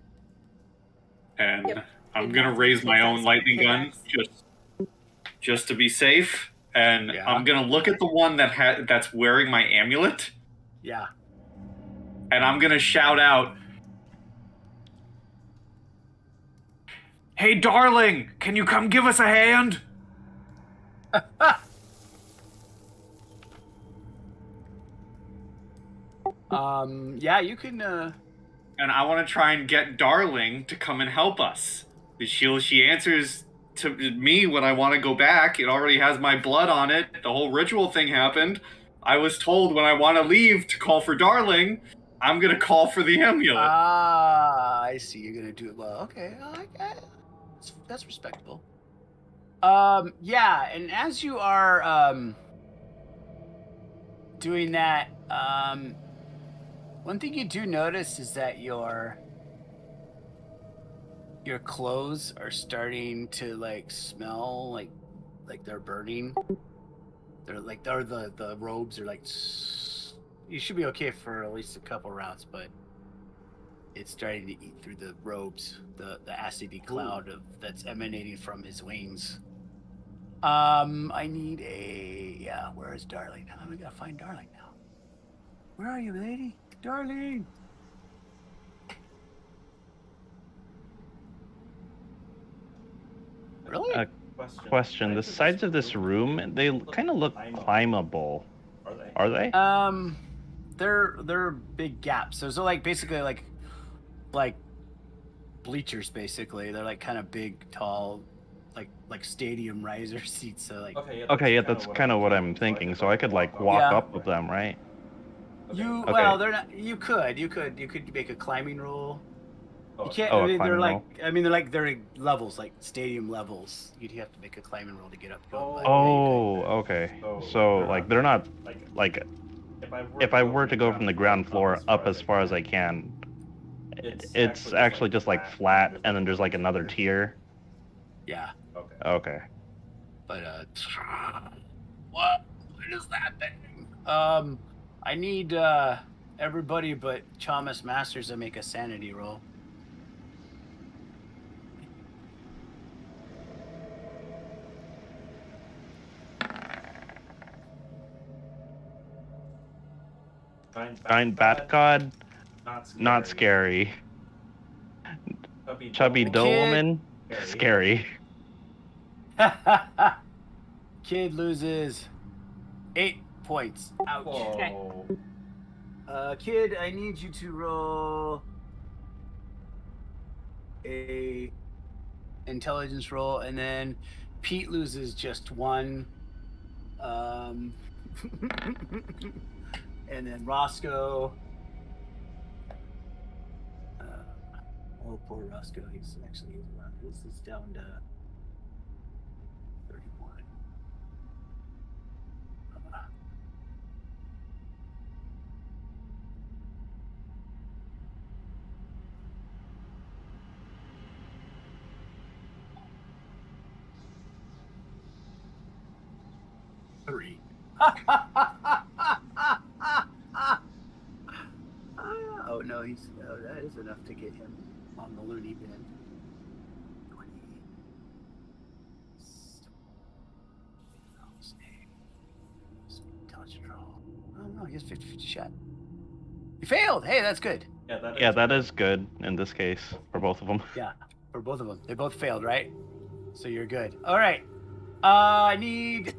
And I'm gonna raise my own lightning gun just to be safe. And I'm gonna look at the one that's wearing my amulet. Yeah. And I'm gonna shout out, "Hey, darling, can you come give us a hand?" Yeah, you can. And I want to try and get Darling to come and help us. She answers to me when I want to go back. It already has my blood on it. The whole ritual thing happened. I was told when I want to leave to call for Darling. I'm gonna call for the amulet. I see. You're gonna do it well. Okay, that's respectable. Yeah, and as you are doing that, one thing you do notice is that your clothes are starting to like smell like they're burning. The robes are like. You should be okay for at least a couple rounds, but it's starting to eat through the robes, the acidy cloud that's emanating from his wings. I need where is Darling? We gotta find Darling now. Where are you, lady? Darling! Really? Question. The sides of this room, they kind of look climbable. Are they? They're big gaps. Those are like basically like bleachers. Basically, they're like kind of big, tall, like stadium riser seats. So like. Okay, yeah, that's kind of what I'm thinking. So I could like walk up with them, right? Well, they're not. You could make a climbing roll. You can't. Oh, I mean, they're like. roll. I mean, they're levels, like stadium levels. You'd have to make a climbing roll to get up. Okay. So like they're not like. If I were to go from the ground floor up as far as I can, it's actually just like flat, and then there's like another tier. Yeah. Okay. But what is that thing? I need everybody but Chalmers Masters to make a sanity roll. Find Bat God, not scary. Chubby dough woman, scary. Kid loses 8 points. Ouch. Okay. Kid, I need you to roll a intelligence roll, and then Pete loses just 1. And then Roscoe. Oh, poor Roscoe. He's around. This is down to 31. Three. Oh no, that is enough to get him on the loony bin. 20. Touch draw. Oh no, he has 50-50 shot. You failed. Hey, that's good. Yeah, that is good in this case for both of them. Yeah, for both of them. They both failed, right? So you're good. All right. I need.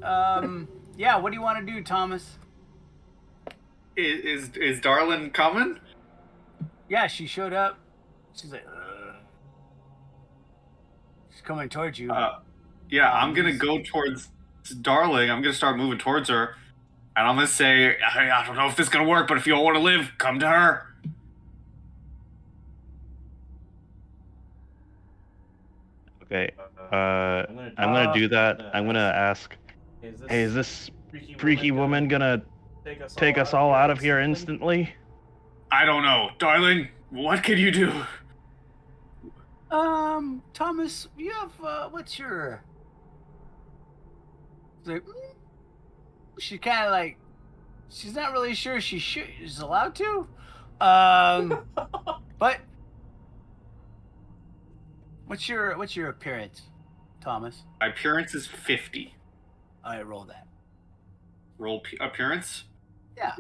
Yeah. What do you want to do, Thomas? Is Darlin coming? Yeah, she showed up. She's like, she's coming towards you. Yeah, I'm gonna go towards Darling. I'm gonna start moving towards her, and I'm gonna say, I don't know if this is gonna work, but if you all want to live, come to her. Okay. I'm gonna do that. I'm gonna ask, hey, is this freaky woman gonna take us all out of here instantly? I don't know, Darling. What can you do? Thomas, you have what's your? Like, she kind of like, she's not really sure she's allowed to. But what's your appearance, Thomas? My appearance is 50. All right, roll that. Roll appearance? Yeah.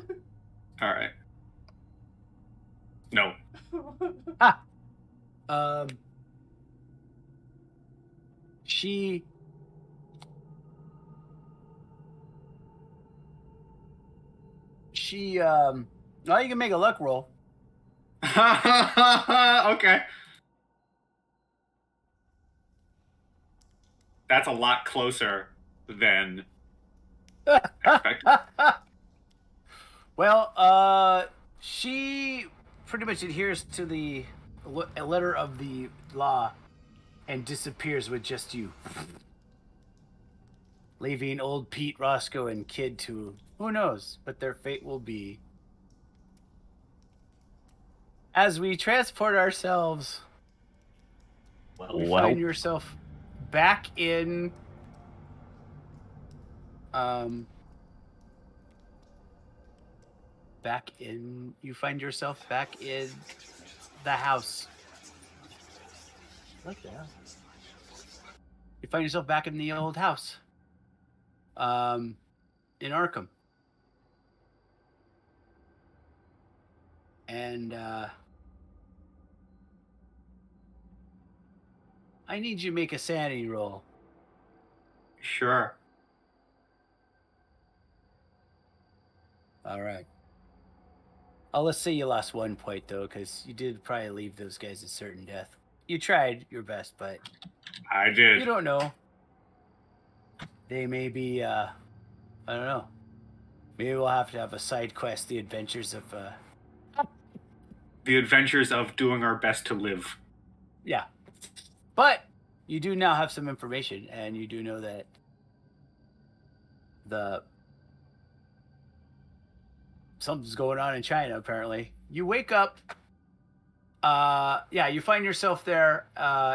All right. No. She oh, you can make a luck roll. Okay. That's a lot closer than expected. Well, she pretty much adheres to the letter of the law and disappears with just you, leaving old Pete, Roscoe, and Kid to who knows what their fate will be. As we transport ourselves, you find yourself back in you find yourself back in the house. What the hell? You find yourself back in the old house. In Arkham. And I need you to make a sanity roll. Sure. All right. Let's say you lost 1 point, though, because you did probably leave those guys at certain death. You tried your best, but I did. you don't know. They may be, I don't know. Maybe we'll have to have a side quest, The Adventures of... The adventures of doing our best to live. Yeah. But you do now have some information, and you do know that something's going on in China, apparently. You wake up. You find yourself there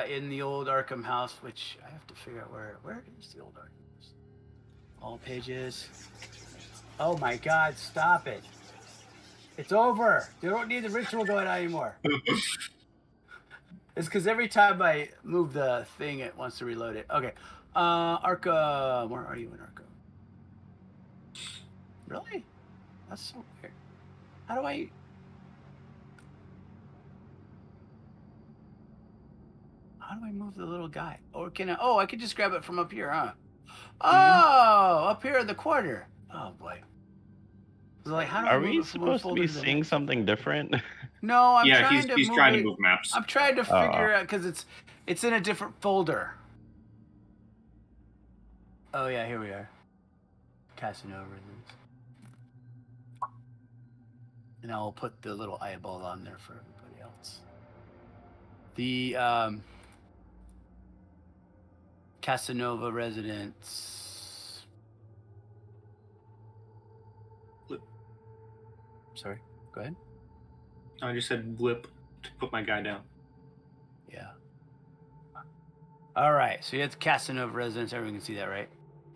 in the old Arkham house, which I have to figure out where is the old Arkham house? All pages. Oh my God! Stop it! It's over. You don't need the ritual going on anymore. It's because every time I move the thing, it wants to reload it. Okay. Arkham. Where are you in Arkham? Really? That's so weird. How do I move the little guy? Or can I? Oh, I could just grab it from up here, huh? Oh, up here in the corner. Oh boy. So like, how do Are we supposed to be seeing something different? No, I'm Yeah, trying to he's move trying it. to move maps. I'm trying to figure out because it's in a different folder. Oh yeah, here we are. Casanova. And I'll put the little eyeball on there for everybody else. The Casanova residence. Sorry, go ahead. I just said blip to put my guy down. Yeah. All right, so you have the Casanova residence. Everyone can see that, right?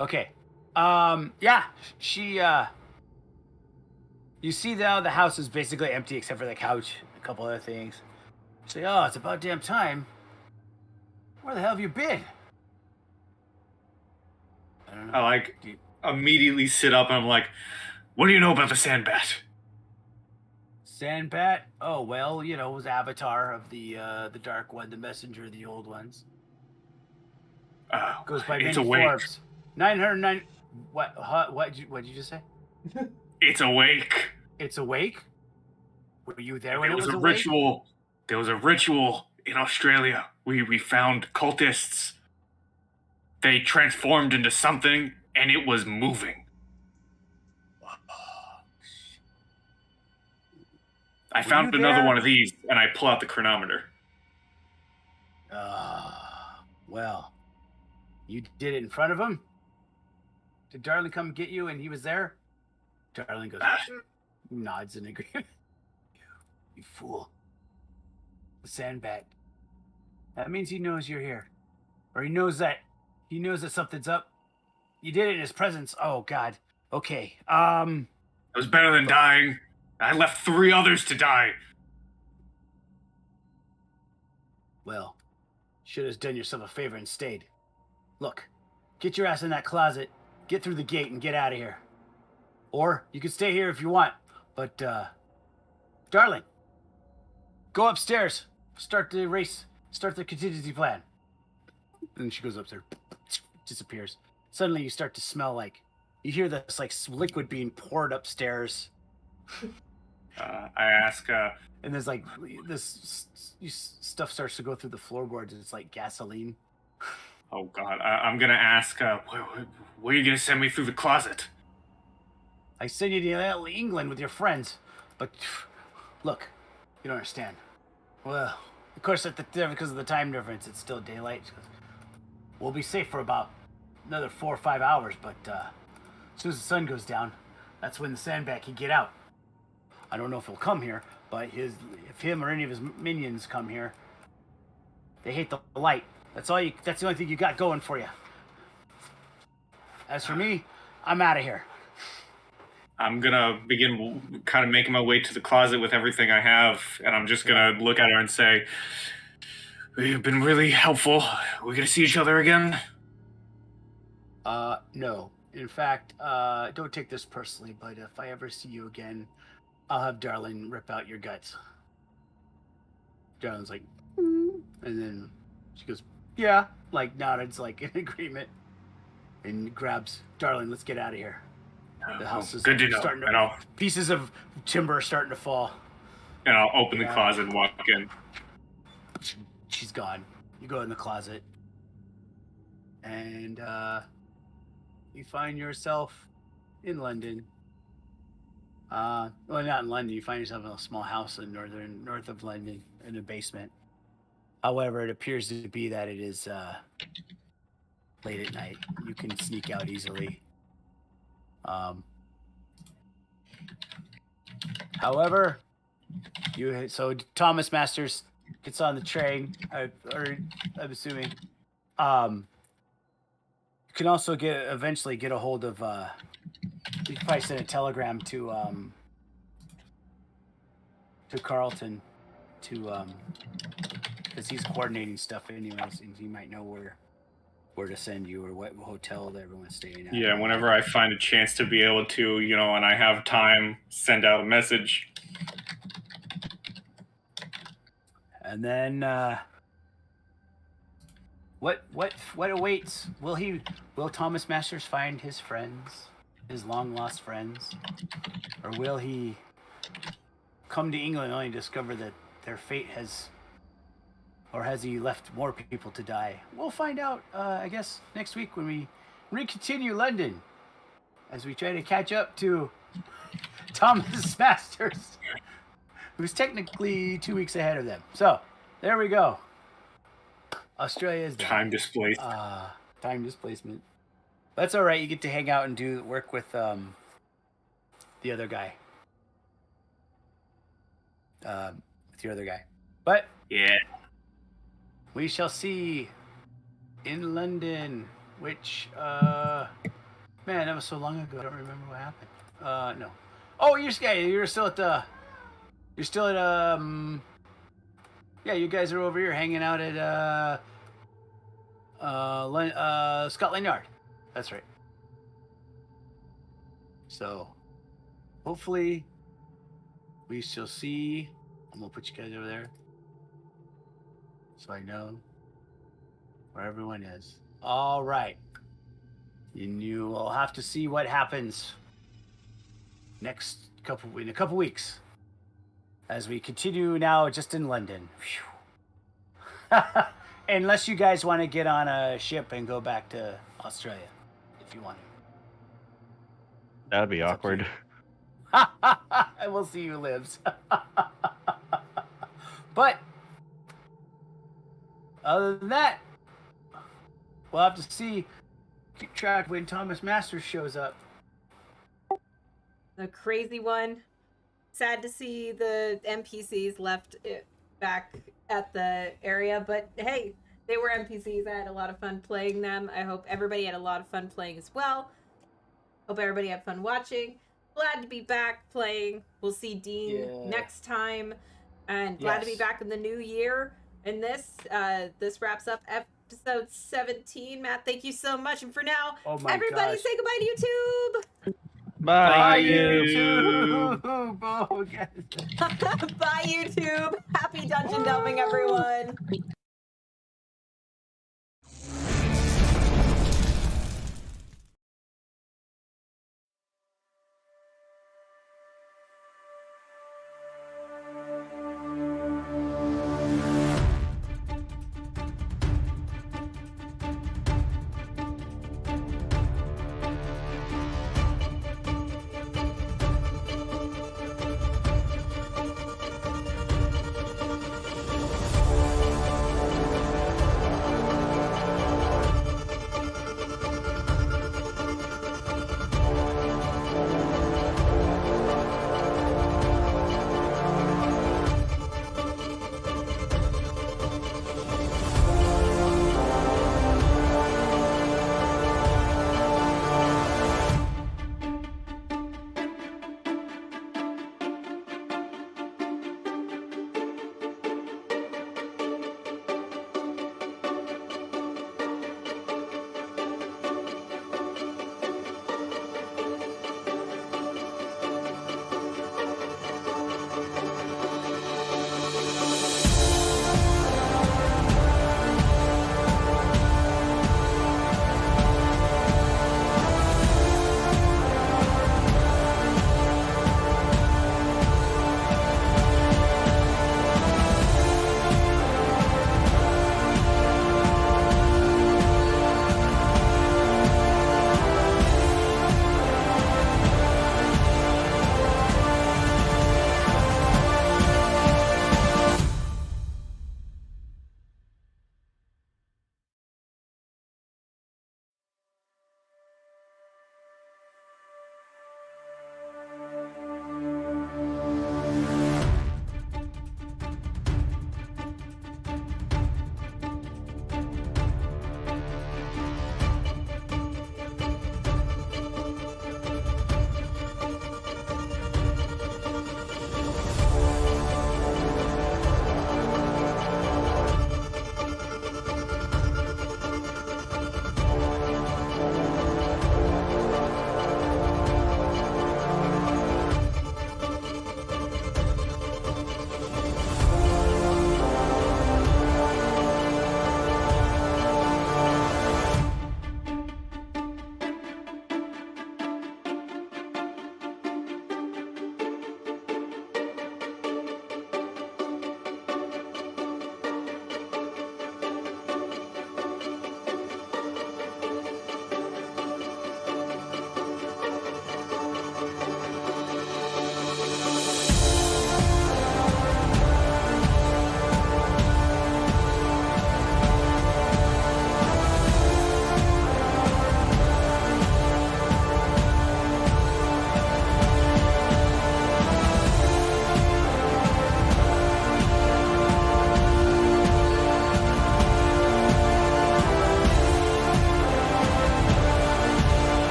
Okay. Yeah, she, you see now the house is basically empty except for the couch, a couple other things. You say, oh, it's about damn time. Where the hell have you been? I don't know. I immediately sit up and I'm like, what do you know about the Sandbat? Sandbat? Oh, well, it was Avatar of the Dark One, the messenger of the old ones. Goes by it's many awake. forms. 909. What? What'd you just say? It's awake. It's awake? Were you there when There it was was a awake? ritual. There was a ritual in Australia. We found cultists. They transformed into something, and it was moving. I found another there? one of these, and I pull out the chronometer. Well, you did it in front of him? Did Darling come get you and he was there? Darling goes, nods in agreement. You fool. The Sandbat. That means he knows you're here. Or he knows that something's up. You did it in his presence. Oh, God. Okay. It was better than dying. I left 3 others to die. Well, should have done yourself a favor and stayed. Look, get your ass in that closet, get through the gate, and get out of here. Or you can stay here if you want, but, Darling, go upstairs, start the contingency plan. And she goes upstairs, disappears. Suddenly you start to smell you hear this, liquid being poured upstairs. I ask, And there's this stuff starts to go through the floorboards. It's like gasoline. oh God, I'm gonna ask, where are you gonna send me through the closet? I send you to England with your friends, but look, you don't understand. Well, of course, because of the time difference, it's still daylight. We'll be safe for about another 4 or 5 hours, but as soon as the sun goes down, that's when the Sandbat can get out. I don't know if he'll come here, but if him or any of his minions come here, they hate the light. That's the only thing you got going for you. As for me, I'm out of here. I'm gonna begin kind of making my way to the closet with everything I have, and I'm just gonna look at her and say, "You've been really helpful. We're gonna see each other again." No. In fact, don't take this personally, but if I ever see you again, I'll have Darlin rip out your guts. Darlin's like, and then she goes, yeah, like nods, like in agreement, and grabs Darlin. Let's get out of here. The house is good to know. starting And I'll pieces of timber are starting to fall. open the closet and walk in. She's gone. You go in the closet, and you find yourself in London. Well, not in London. You find yourself in a small house in north of London in a basement. However, it appears to be that it is late at night. You can sneak out easily. However, so Thomas Masters gets on the train, or I'm assuming. You can also eventually get a hold of. You can probably send a telegram to Carlton, because he's coordinating stuff anyways, and he might know where to send you or what hotel that everyone's staying at. Yeah, whenever I find a chance to be able to, and I have time, send out a message. And then what awaits? Will Thomas Masters find his friends, his long lost friends, or will he come to England only to discover that their fate has he left more people to die? We'll find out, I guess, next week when we continue London, as we try to catch up to Thomas Masters, who's technically 2 weeks ahead of them. So, there we go. Australia is time displaced. Time displacement. That's all right. You get to hang out and do work with the other guy. With your other guy. But yeah, we shall see in London, which man, that was so long ago. I don't remember what happened. No. Oh, you're still at yeah, you guys are over here hanging out at Scotland Yard. That's right. So, hopefully, we shall see. I'm gonna put you guys over there, so I know where everyone is. All right. And you will have to see what happens in a couple weeks, as we continue now just in London. Unless you guys want to get on a ship and go back to Australia, if you want to. That'd be awkward. We'll see who lives. But other than that, we'll have to keep track when Thomas Masters shows up. The crazy one. Sad to see the NPCs left back at the area, but hey, they were NPCs. I had a lot of fun playing them. I hope everybody had a lot of fun playing as well. Hope everybody had fun watching. Glad to be back playing. We'll see Dean next time, and glad to be back in the new year. And this wraps up episode 17. Matt, thank you so much. And for now, everybody say goodbye to YouTube. Bye, YouTube. Bye, YouTube. Happy dungeon delving, everyone.